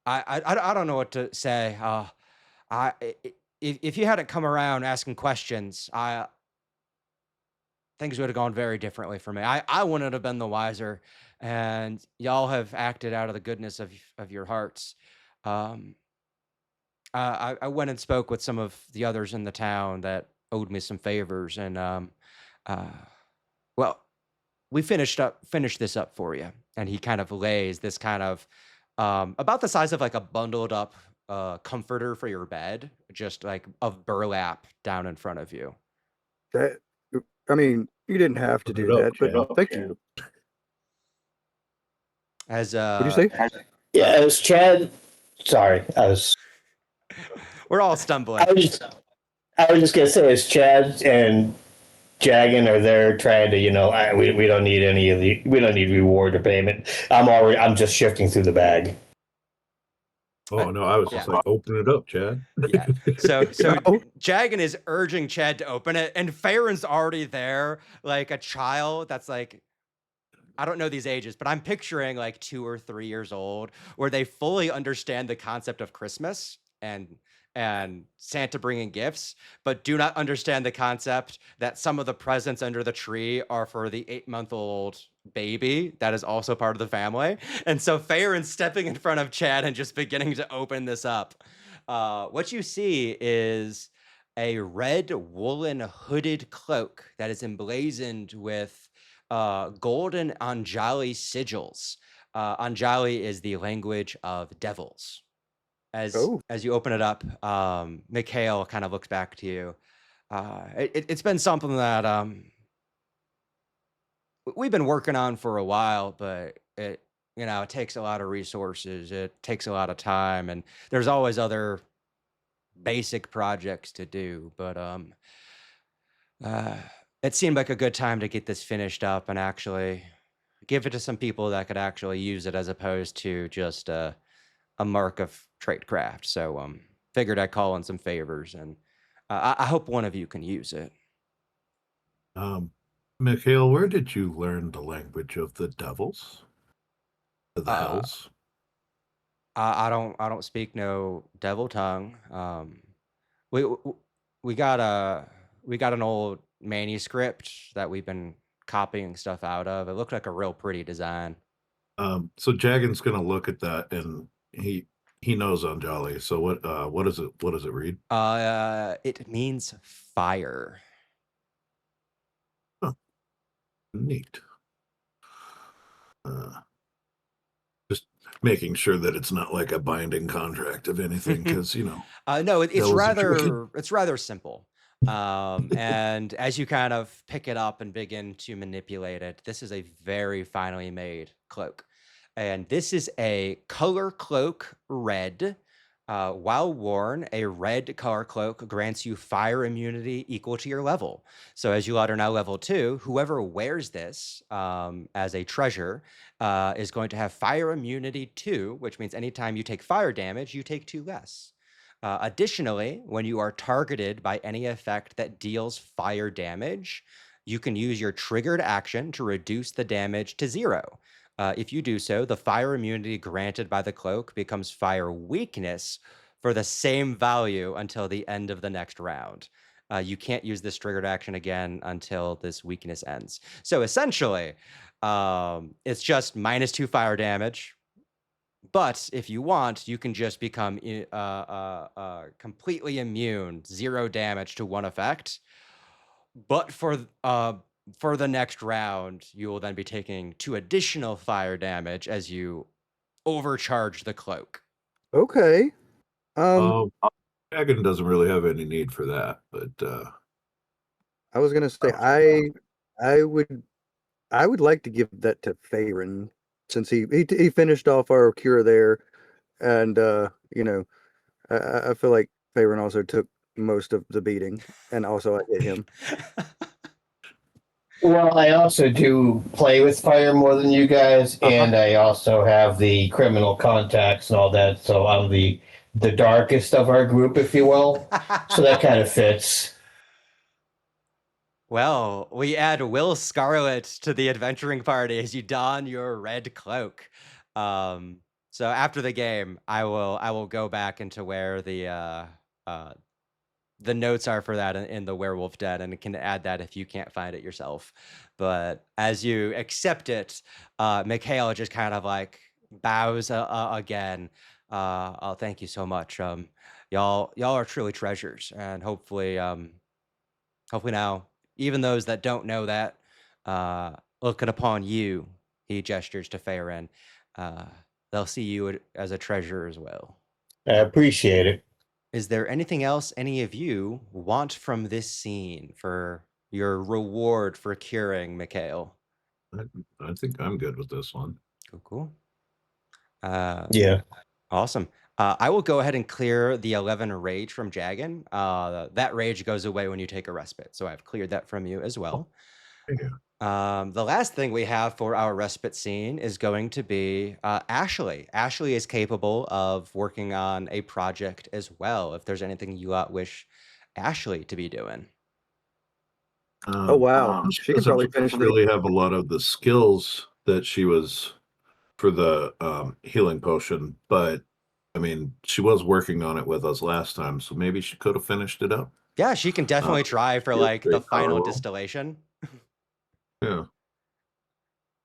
don't know what to say. If you hadn't come around asking questions, things would have gone very differently for me. I wouldn't have been the wiser, and y'all have acted out of the goodness of your hearts. I went and spoke with some of the others in the town that owed me some favors, and well, we finished this up for you. And he kind of lays this kind of about the size of like a bundled up comforter for your bed, just like of burlap down in front of you. That, I mean, you didn't have to do that, but thank you. As What'd you say? Yeah, it was Chad. Sorry, we're all stumbling. I was just gonna say, as Chad and Jagan are there trying to, we don't need we don't need reward or payment. I'm just shifting through the bag. Oh no, I was just Yeah. like, open it up, Chad. Yeah. So Oh, Jagan is urging Chad to open it, and Farron's already there, like a child that's like, I don't know these ages, but I'm picturing like 2 or 3 years old, where they fully understand the concept of Christmas and Santa bringing gifts, but do not understand the concept that some of the presents under the tree are for the 8-month-old baby that is also part of the family. And so Farron's stepping in front of Chad and just beginning to open this up. What you see is a red woolen hooded cloak that is emblazoned with golden Anjali sigils. Anjali is the language of devils. oh, As you open it up, Mikhail kind of looks back to you. It's been something that we've been working on for a while, but it takes a lot of resources. It takes a lot of time, and there's always other basic projects to do. But uh, it seemed like a good time to get this finished up and actually give it to some people that could actually use it, as opposed to just a mark of tradecraft. So figured I'd call in some favors, and I hope one of you can use it. Mikhail, where did you learn the language of the devils? Of the Uh, hells? I don't speak no devil tongue. We we got an old manuscript that we've been copying stuff out of. It looked like a real pretty design. So Jagan's gonna look at that and he knows Anjali. So what does it read? It means fire. Oh, neat. Uh, just making sure that it's not like a binding contract of anything, because No, that was a trick. it's rather simple. And as you kind of pick it up and begin to manipulate it, this is a very finely made cloak. And this is a color cloak red. While worn, a red color cloak grants you fire immunity equal to your level. So as you are now level 2, whoever wears this as a treasure is going to have fire immunity 2, which means anytime you take fire damage, you take 2 less. Additionally, when you are targeted by any effect that deals fire damage, you can use your triggered action to reduce the damage to 0. If you do so, the fire immunity granted by the cloak becomes fire weakness for the same value until the end of the next round. You can't use this triggered action again until this weakness ends. So essentially, it's just -2 fire damage. But if you want, you can just become completely immune, 0 damage to one effect. But for the next round, you will then be taking 2 additional fire damage as you overcharge the cloak. okay. Oh, Jagan doesn't really have any need for that, but I was gonna say I would like to give that to Farron, since he finished off our cure there, and I feel like Farron also took most of the beating, and also I hit him. Well, I also do play with fire more than you guys, Uh-huh. and I also have the criminal contacts and all that. So I'm the darkest of our group, if you will. So that kind of fits. Well, we add Will Scarlet to the adventuring party as you don your red cloak. So after the game, I will go back into where the notes are for that in the werewolf den, and can add that if you can't find it yourself. But as you accept it, Mikhail just kind of like bows again. Oh, thank you so much. Y'all are truly treasures, and hopefully now, even those that don't know that, looking upon you, he gestures to Farron, they'll see you as a treasure as well. I appreciate it. Is there anything else any of you want from this scene for your reward for curing Mikhail? I think I'm good with this one. Cool. Yeah. Awesome. I will go ahead and clear the 11 rage from Jagan. That rage goes away when you take a respite, so I've cleared that from you as well. Yeah. The last thing we have for our respite scene is going to be Ashley. Ashley is capable of working on a project as well. If there's anything you wish Ashley to be doing. Oh wow, She she can doesn't probably finish the. really have a lot of the skills that she was for the healing potion, but I mean, she was working on it with us last time, so maybe she could have finished it up. Yeah, she can definitely try for do a like the straight power final roll. distillation. Yeah.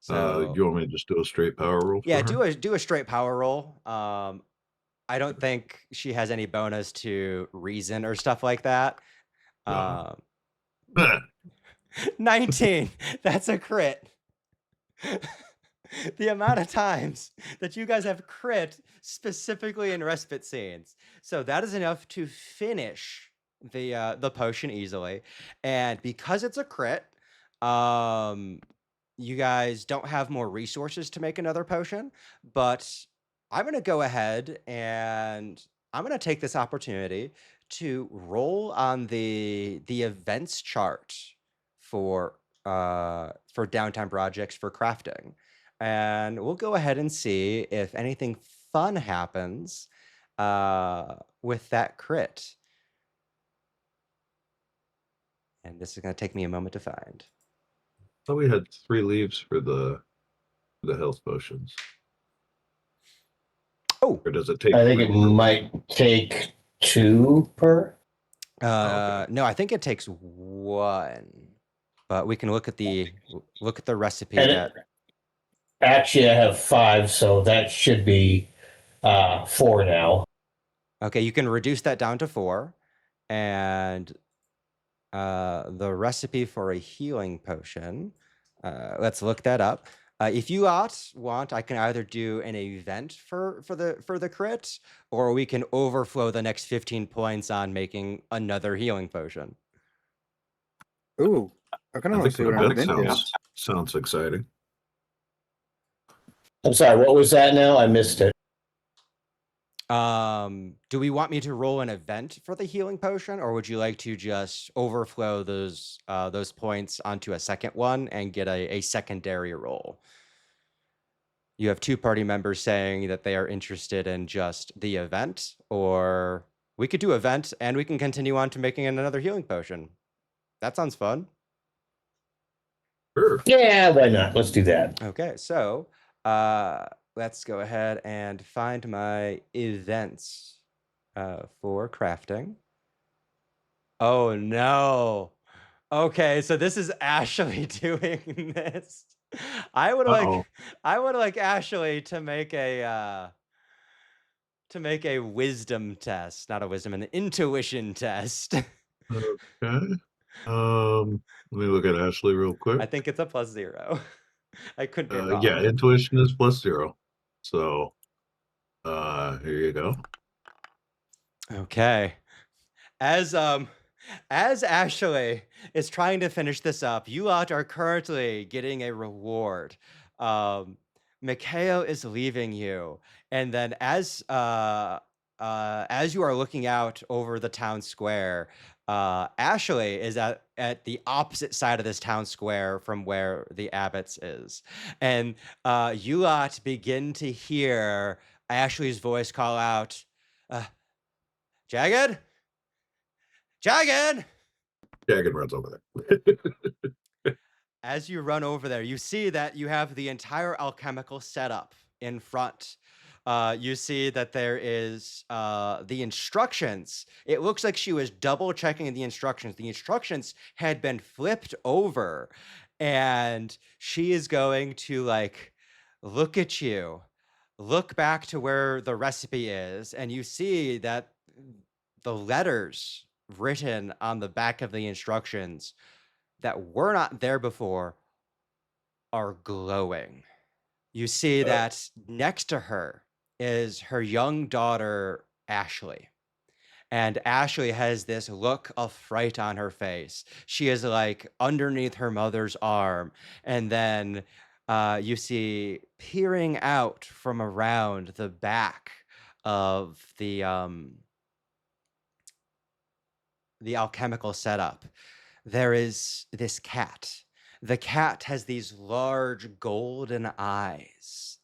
So You want me to just do a straight power roll yeah, for her? do a straight power roll. I don't think she has any bonus to reason or stuff like that. No. 19. That's a crit. The amount of times that you guys have crit specifically in respite scenes. So that is enough to finish the potion easily. And because it's a crit, you guys don't have more resources to make another potion, but I'm going to go ahead and I'm going to take this opportunity to roll on the events chart for downtime projects for crafting. And we'll go ahead and see if anything fun happens with that crit. And this is going to take me a moment to find. thought we had 3 leaves for the health potions. Oh, Or does it take I think 3 it per one? might take 2 per. Okay. no, I think it takes 1. But we can look at the recipe And that. actually, I have 5, so that should be 4 now. Okay, you can reduce that down to 4, and the recipe for a healing potion. Let's look that up. If you want, I can either do an event for the crit, or we can overflow the next 15 points on making another healing potion. Ooh, I kind I of want think to see the what an event event is. sounds exciting. I'm sorry, what was that now? I missed it. Do we want me to roll an event for the healing potion, or would you like to just overflow those points onto a second one and get a secondary roll? You have 2 party members saying that they are interested in just the event, or we could do event and we can continue on to making another healing potion. That sounds fun. Sure. Yeah, why not? Let's do that. Okay, so let's go ahead and find my events for crafting. Oh no. Okay, so this is Ashley doing this. I would Uh-oh. like Ashley to make a wisdom test, not a wisdom, an intuition test. Okay. Let me look at Ashley real quick. I think it's a +0. I could be wrong. Yeah, intuition is +0. So, here you go. Okay. As Ashley is trying to finish this up, you lot are currently getting a reward. Mikhail is leaving you, and then as you are looking out over the town square, Ashley is at the opposite side of this town square from where the Abbott's is, and you lot begin to hear Ashley's voice call out, "Jagged, Jagged!" Jagged runs over there. As you run over there, you see that you have the entire alchemical setup in front. You see that there is the instructions. It looks like she was double checking the instructions. The instructions had been flipped over, and she is going to like look at you, look back to where the recipe is, and you see that the letters written on the back of the instructions that were not there before are glowing. You see that next to her is her young daughter, Ashley. And Ashley has this look of fright on her face. She is like underneath her mother's arm. And then you see peering out from around the back of the alchemical setup, there is this cat. The cat has these large golden eyes.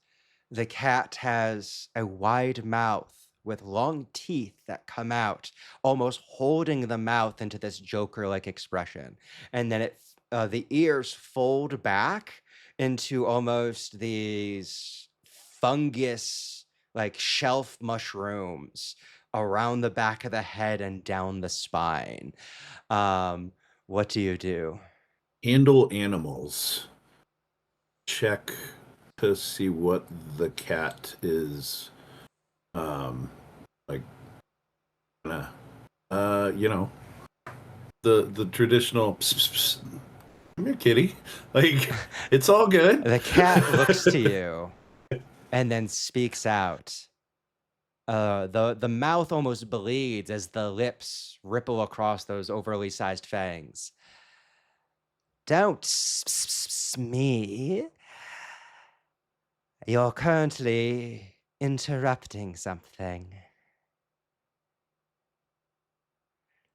The cat has a wide mouth with long teeth that come out, almost holding the mouth into this Joker-like expression. And then the ears fold back into almost these fungus, like shelf mushrooms around the back of the head and down the spine. What do you do? Handle animals. Check to see what the cat is like you know, the traditional pss, pss, pss. Come here, kitty. Like, it's all good. The cat looks to you and then speaks out. The mouth almost bleeds as the lips ripple across those overly sized fangs. Don't me. You're currently interrupting something.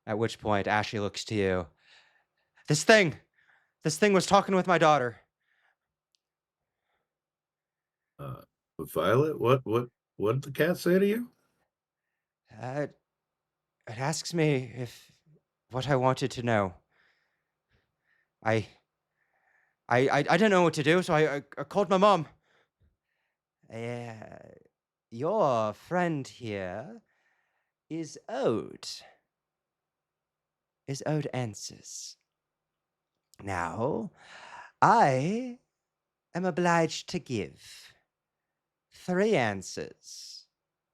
At which point Ashley looks to you. This thing was talking with my daughter. Violet, what did the cat say to you? It asks me if what I wanted to know. I didn't know what to do, so I called my mom. Your friend here is owed answers. Now, I am obliged to give 3 answers.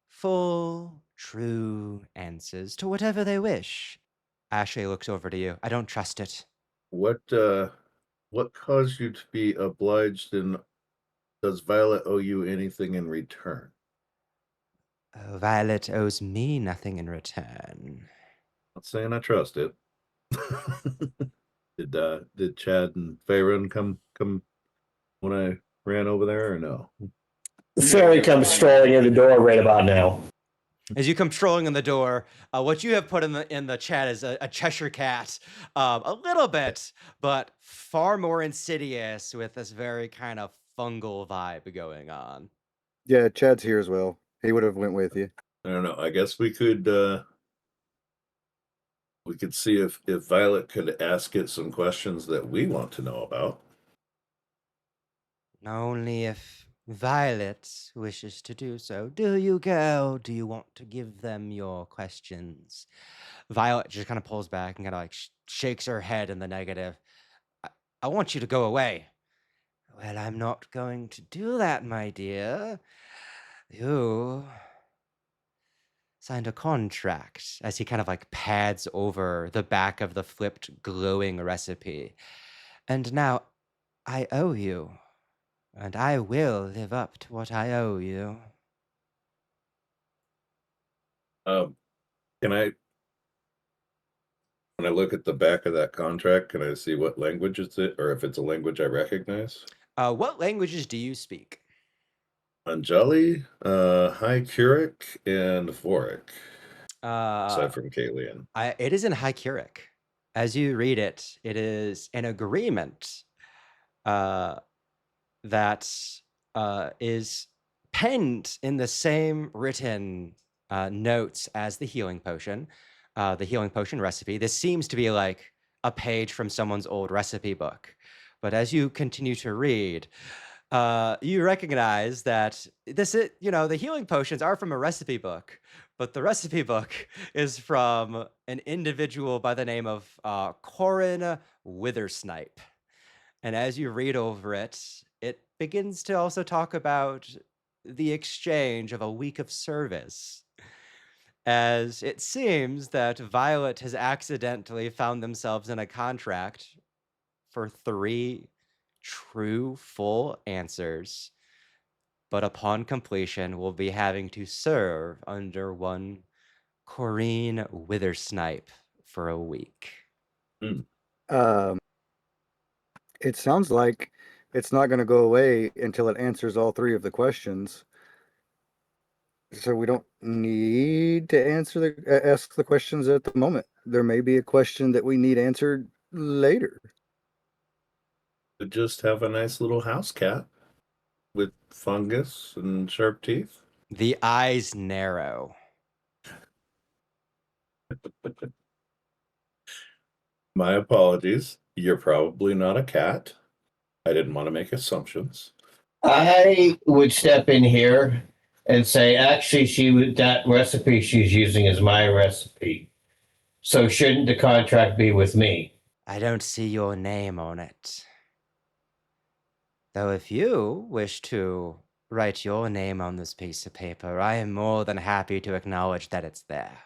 Full, true answers to whatever they wish. Ashley looks over to you. I don't trust it. What caused you to be obliged, and does Violet owe you anything in return? Violet owes me nothing in return. Not saying I trust it. Did Chad and Faerun come when I ran over there, or no? Fairy comes strolling in the door right about now. As you come strolling in the door, what you have put in the chat is a Cheshire cat, a little bit, but far more insidious with this very kind of fungal vibe going on. Yeah, Chad's here as well. He would have went with you. I don't know. I guess we could see if Violet could ask it some questions that we want to know about. Only if Violet wishes to do so. Do you, girl? Do you want to give them your questions? Violet just kind of pulls back and kind of like shakes her head in the negative. I want you to go away. Well, I'm not going to do that, my dear. You signed a contract, as he kind of like pads over the back of the flipped glowing recipe. And now I owe you, and I will live up to what I owe you. Can I, when I look at the back of that contract, can I see what language it's it, or if it's a language I recognize? What languages do you speak? Anjali, High Curic, and Voric, aside from Kalian. It is in High Curic. As you read it, it is an agreement that is penned in the same written notes as the healing potion recipe. This seems to be like a page from someone's old recipe book. But as you continue to read, you recognize that this is, the healing potions are from a recipe book, but the recipe book is from an individual by the name of Corin Withersnipe. And as you read over it, it begins to also talk about the exchange of a week of service. As it seems that Violet has accidentally found themselves in a contract for 3 true full answers, but upon completion will be having to serve under one Corinne Withersnipe for a week. It sounds like it's not going to go away until it answers all 3 of the questions. So we don't need to ask the questions at the moment. There may be a question that we need answered later. Could just have a nice little house cat with fungus and sharp teeth. The eyes narrow. My apologies. You're probably not a cat. I didn't want to make assumptions. I would step in here and say, actually, that recipe she's using is my recipe. So shouldn't the contract be with me? I don't see your name on it. Though if you wish to write your name on this piece of paper, I am more than happy to acknowledge that it's there.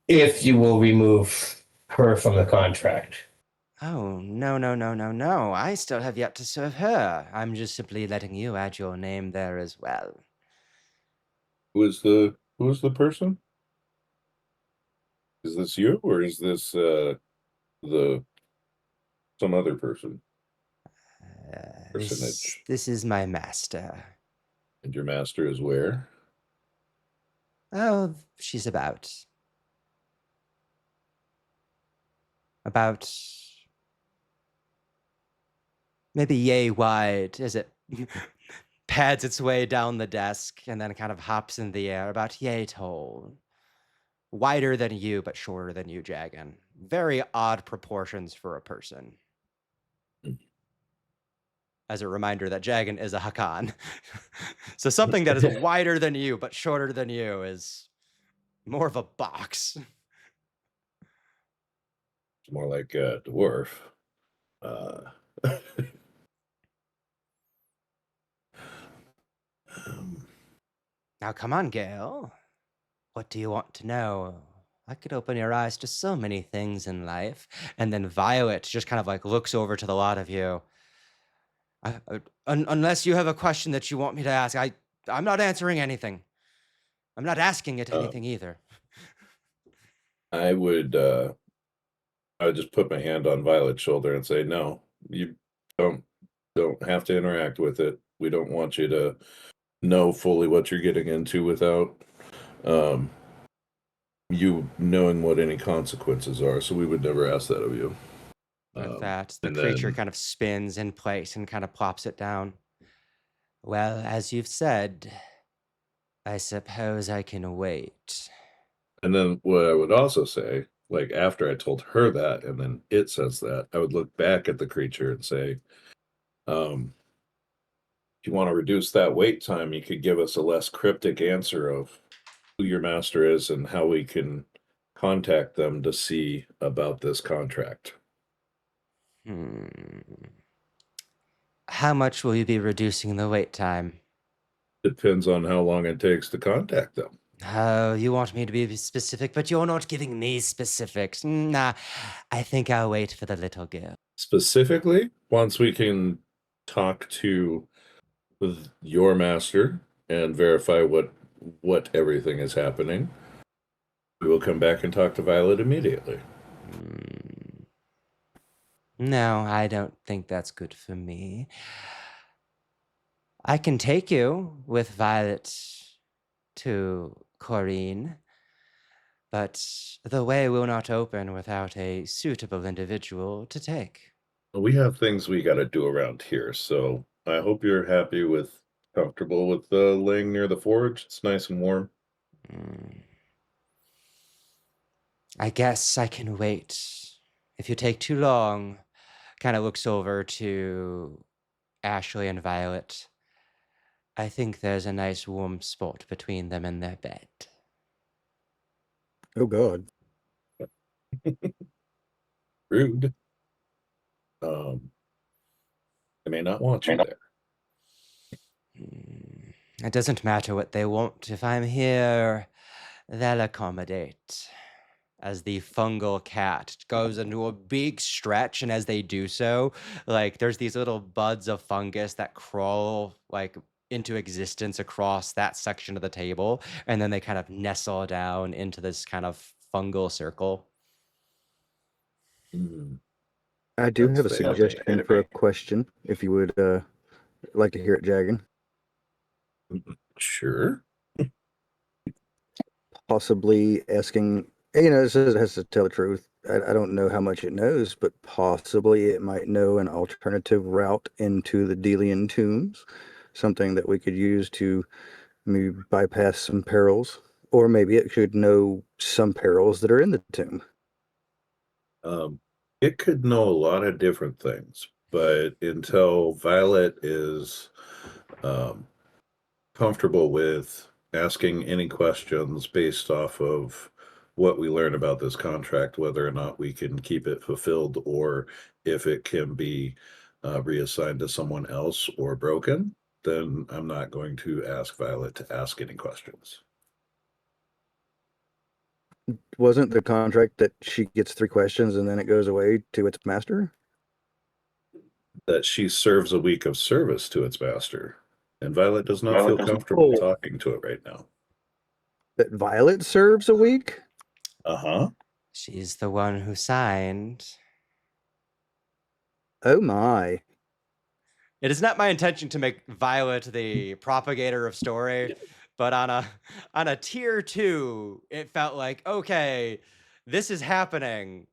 If you will remove her from the contract. Oh, no, no, no, no, no. I still have yet to serve her. I'm just simply letting you add your name there as well. Who is the person? Is this you or is this the some other person? Personage. This is my master. And your master is where? Oh, she's about maybe yay wide as it pads its way down the desk and then kind of hops in the air, about yay tall. Wider than you, but shorter than you, Jagan. Very odd proportions for a person. As a reminder that Jagan is a Hakan. So something that is wider than you, but shorter than you is more of a box. It's more like a dwarf. Now come on, Gale. What do you want to know? I could open your eyes to so many things in life. And then Violet just kind of like looks over to the lot of you. Unless you have a question that you want me to ask, I'm not answering anything. I'm not asking it anything either. I would just put my hand on Violet's shoulder and say, no, you don't have to interact with it. We don't want you to know fully what you're getting into without you knowing what any consequences are. So we would never ask that of you. With that, the creature kind of spins in place and kind of plops it down. Well, as you've said, I suppose I can wait. And then what I would also say, like after I told her that, and then it says that, I would look back at the creature and say, if you want to reduce that wait time, you could give us a less cryptic answer of who your master is and how we can contact them to see about this contract. How much will you be reducing the wait time? Depends on how long it takes to contact them. Oh, you want me to be specific, but you're not giving me specifics. Nah, I think I'll wait for the little girl. Specifically, once we can talk to your master and verify what everything is happening, we will come back and talk to Violet immediately. No, I don't think that's good for me. I can take you with Violet to Corrine, but the way will not open without a suitable individual to take. We have things we got to do around here, so I hope you're comfortable with laying near the forge. It's nice and warm. I guess I can wait. If you take too long, kind of looks over to Ashley and Violet. I think there's a nice warm spot between them and their bed. Oh, God. Rude. They may not want you there. It doesn't matter what they want. If I'm here, they'll accommodate. As the fungal cat goes into a big stretch, and as they do so, like there's these little buds of fungus that crawl like into existence across that section of the table, and then they kind of nestle down into this kind of fungal circle. I do That's have a fair. suggestion for a question, if you would like to hear it, Jagan. Sure. Possibly asking, this has to tell the truth, I don't know how much it knows, but possibly it might know an alternative route into the Delian tombs, something that we could use to maybe bypass some perils, or maybe it could know some perils that are in the tomb. It could know a lot of different things, but until Violet is comfortable with asking any questions based off of what we learn about this contract, whether or not we can keep it fulfilled or if it can be reassigned to someone else or broken, then I'm not going to ask Violet to ask any questions. Wasn't the contract that she gets 3 questions and then it goes away to its master? That she serves a week of service to its master, and Violet does not feel comfortable talking to it right now. That Violet serves a week? Uh-huh. She's the one who signed. Oh my. It is not my intention to make Violet the propagator of story, but on a tier 2, it felt like, okay, this is happening,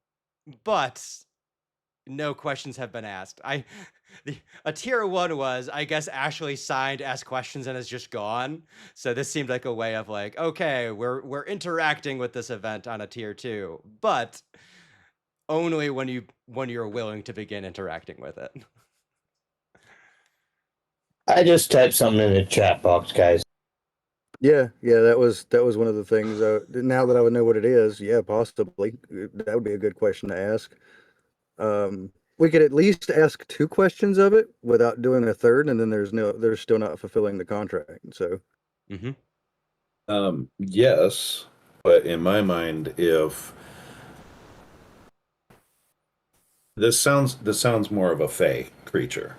but no questions have been asked. A tier 1 was, I guess, Ashley signed, asked questions, and is just gone. So this seemed like a way of like, okay, we're interacting with this event on a tier 2, but only when you're willing to begin interacting with it. I just typed something in the chat box, guys. Yeah, that was one of the things. Now that I would know what it is, yeah, possibly that would be a good question to ask. We could at least ask 2 questions of it without doing a third, and then there's still not fulfilling the contract. So, Yes, but in my mind, if this sounds more of a fey creature,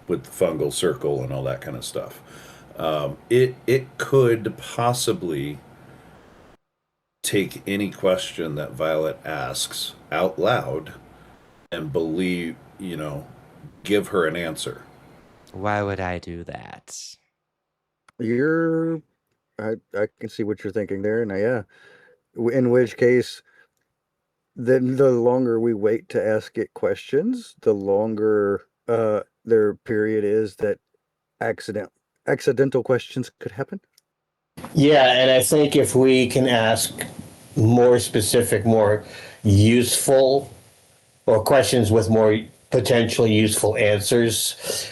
with the fungal circle and all that kind of stuff. It could possibly take any question that Violet asks out loud and give her an answer. Why would I do that? I can see what you're thinking there. Now, yeah, in which case, then the longer we wait to ask it questions, the longer their period is that accidental questions could happen. Yeah, and I think if we can ask more specific, more useful, or questions with more potentially useful answers,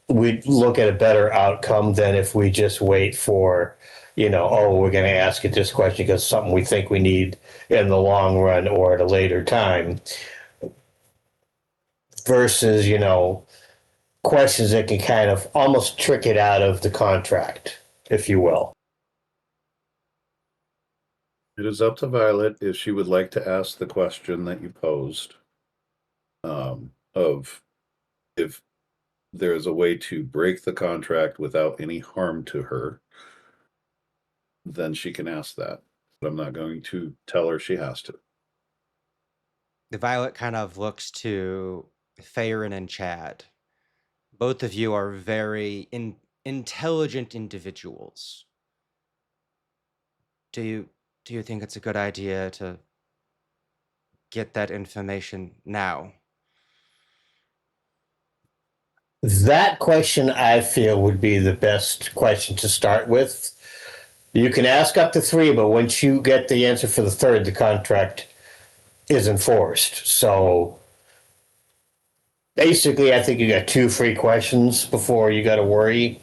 we'd look at a better outcome than if we just wait for, oh, we're going to ask it this question because it's something we think we need in the long run or at a later time, versus, questions that can kind of almost trick it out of the contract, if you will. It is up to Violet if she would like to ask the question that you posed, of if there is a way to break the contract without any harm to her, then she can ask that. But I'm not going to tell her she has to. The Violet kind of looks to Farin and Chad. Both of you are very intelligent individuals. Do you think it's a good idea to get that information now? That question, I feel, would be the best question to start with. You can ask up to 3, but once you get the answer for the 3rd, the contract is enforced. So basically, I think you got 2 free questions before you got to worry.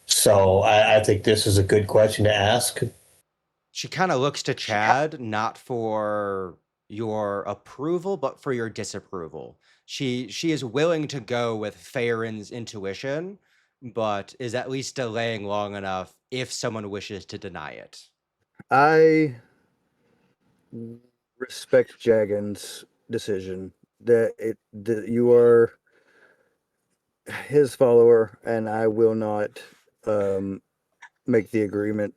So I think this is a good question to ask. She kind of looks to Chad, not for your approval, but for your disapproval. She is willing to go with Farin's intuition, but is at least delaying long enough if someone wishes to deny it. I respect Jagan's decision that you are his follower, and I will not make the agreement.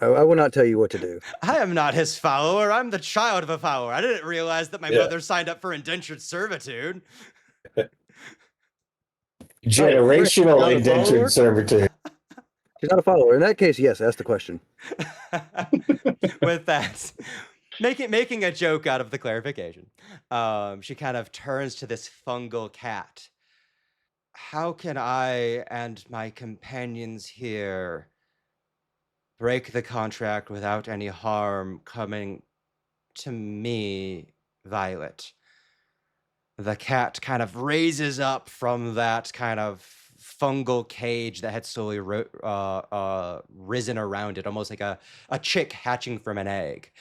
I will not tell you what to do. I am not his follower. I'm the child of a follower. I didn't realize that my mother signed up for indentured servitude. Generational indentured servitude. She's not a follower. In that case, yes, ask the question. With that, making a joke out of the clarification. She kind of turns to this fungal cat. How can I and my companions here break the contract without any harm coming to me, Violet? The cat kind of raises up from that kind of fungal cage that had slowly risen around it, almost like a chick hatching from an egg.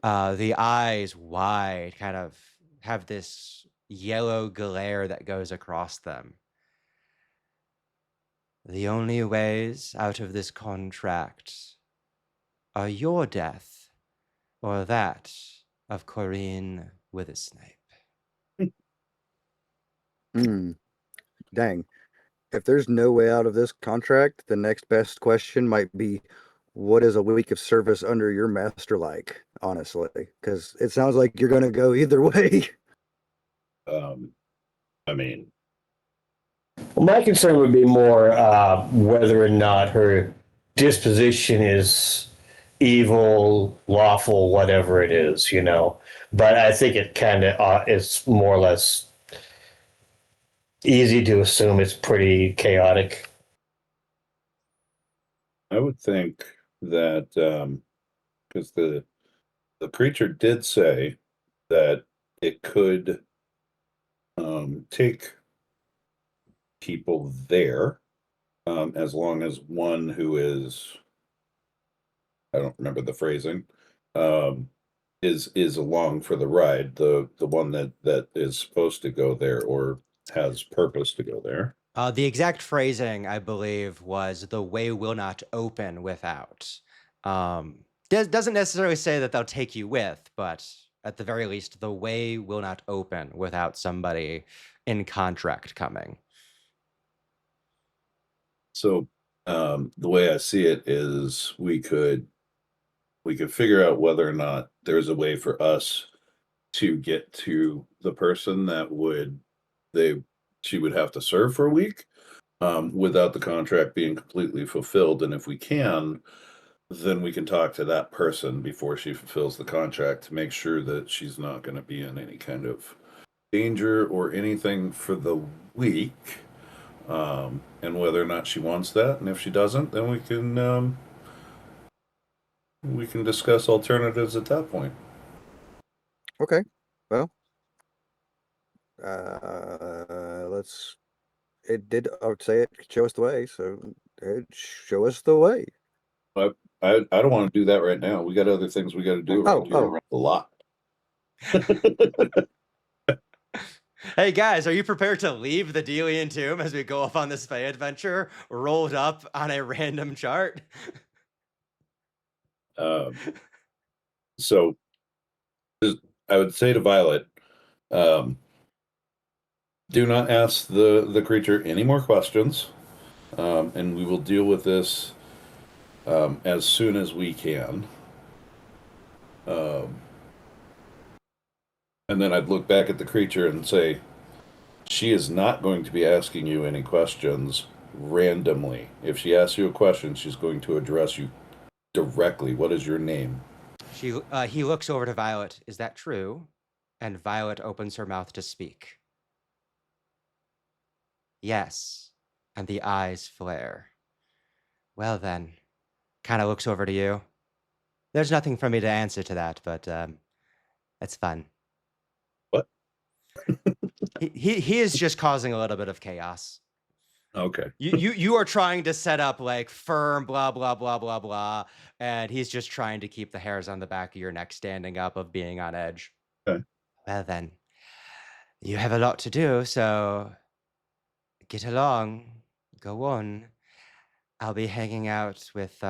The eyes wide, kind of have this yellow glare that goes across them. The only ways out of this contract are your death or that of Corinne Withersnipe. Hmm. Dang. If there's no way out of this contract, the next best question might be, what is a week of service under your master like? Honestly, because it sounds like you're going to go either way. I mean, Well, my concern would be more whether or not her disposition is evil, lawful, whatever it is, you know. But I think it kind of is more or less easy to assume it's pretty chaotic. I would think that because the creature did say that it could take people there as long as one who is, I don't remember the phrasing, is along for the ride, the one that is supposed to go there or has purpose to go there. The exact phrasing, I believe, was "the way will not open without." Doesn't necessarily say that they'll take you with, but at the very least, the way will not open without somebody in contract coming. So the way I see it is we could figure out whether or not there's a way for us to get to the person that she would have to serve for a week without the contract being completely fulfilled. And if we can, then we can talk to that person before she fulfills the contract to make sure that she's not going to be in any kind of danger or anything for the week. And whether or not she wants that, and if she doesn't, then we can discuss alternatives at that point. Okay. Well, I would say it could show us the way, so it show us the way. I don't want to do that right now. We got other things we got to do. A lot. Hey guys, are you prepared to leave the Delian tomb as we go off on this Fae adventure, rolled up on a random chart? So I would say to Violet, do not ask the creature any more questions, and we will deal with this as soon as we can. And then I'd look back at the creature and say, she is not going to be asking you any questions randomly. If she asks you a question, she's going to address you directly. What is your name? He looks over to Violet. Is that true? And Violet opens her mouth to speak. Yes. And the eyes flare. Well then, kind of looks over to you. There's nothing for me to answer to that, but it's fun. What? he is just causing a little bit of chaos. Okay. You are trying to set up like firm blah blah blah blah blah, and he's just trying to keep the hairs on the back of your neck standing up of being on edge. Okay. Well then, you have a lot to do, so get along. Go on. I'll be hanging out with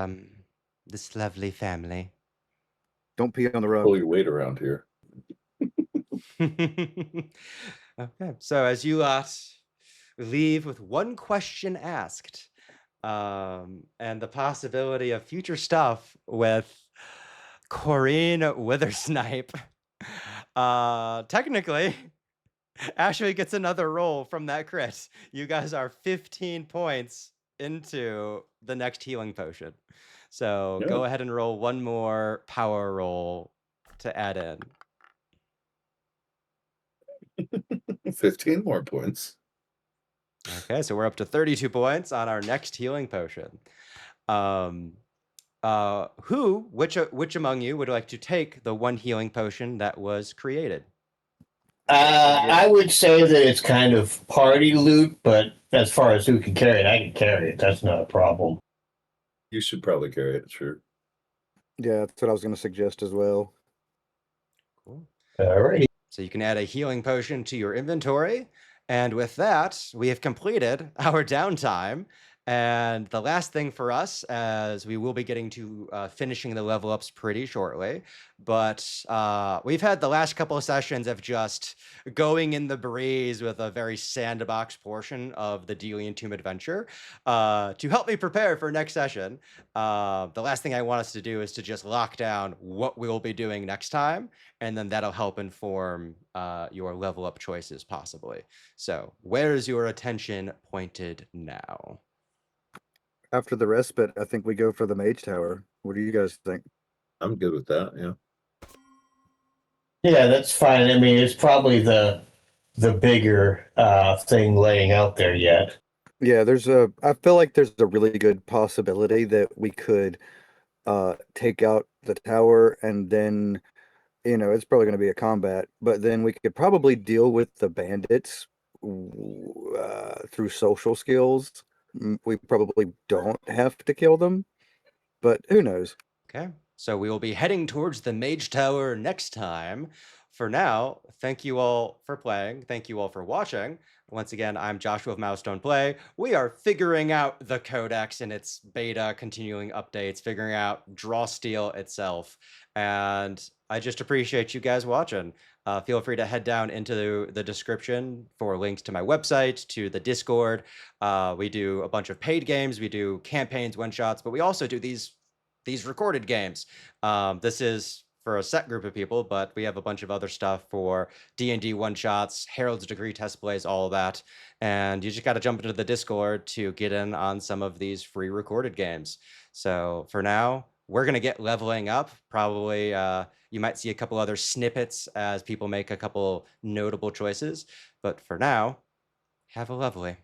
this lovely family. Don't pee on the rug. Pull your weight around here. Okay, so as you leave with one question asked, and the possibility of future stuff with Corinne Withersnipe, technically, Ashley gets another roll from that crit. You guys are 15 points into the next healing potion. So go ahead and roll one more power roll to add in? 15 more points. Okay, so we're up to 32 points on our next healing potion. Which among you would like to take the one healing potion that was created? I would say that it's kind of party loot, but as far as who can carry it, I can carry it. That's not a problem. You should probably carry it, sure. Yeah, that's what I was going to suggest as well. Cool. Alrighty. So you can add a healing potion to your inventory. And with that, we have completed our downtime. And the last thing for us, as we will be getting to finishing the level ups pretty shortly, but we've had the last couple of sessions of just going in the breeze with a very sandbox portion of the Delian Tomb adventure. To help me prepare for next session, the last thing I want us to do is to just lock down what we will be doing next time, and then that'll help inform your level up choices possibly. So where is your attention pointed now? After the respite, I think we go for the Mage Tower. What do you guys think? I'm good with that, yeah. Yeah, that's fine. I mean, it's probably the bigger thing laying out there yet. Yeah, I feel like there's a really good possibility that we could take out the tower, and then, it's probably going to be a combat, but then we could probably deal with the bandits through social skills. We probably don't have to kill them, but who knows? Okay, so we will be heading towards the Mage Tower next time. For now, thank you all for playing. Thank you all for watching. Once again, I'm Joshua of Milestone Play. We are figuring out the Codex and its beta continuing updates, figuring out Draw Steel itself. And I just appreciate you guys watching. Feel free to head down into the description for links to my website, to the Discord. We do a bunch of paid games. We do campaigns, one-shots, but we also do these recorded games. This is for a set group of people, but we have a bunch of other stuff for D&D one-shots, Herald's Degree test plays, all of that. And you just got to jump into the Discord to get in on some of these free recorded games. So for now, we're going to get leveling up. Probably you might see a couple other snippets as people make a couple notable choices. But for now, have a lovely.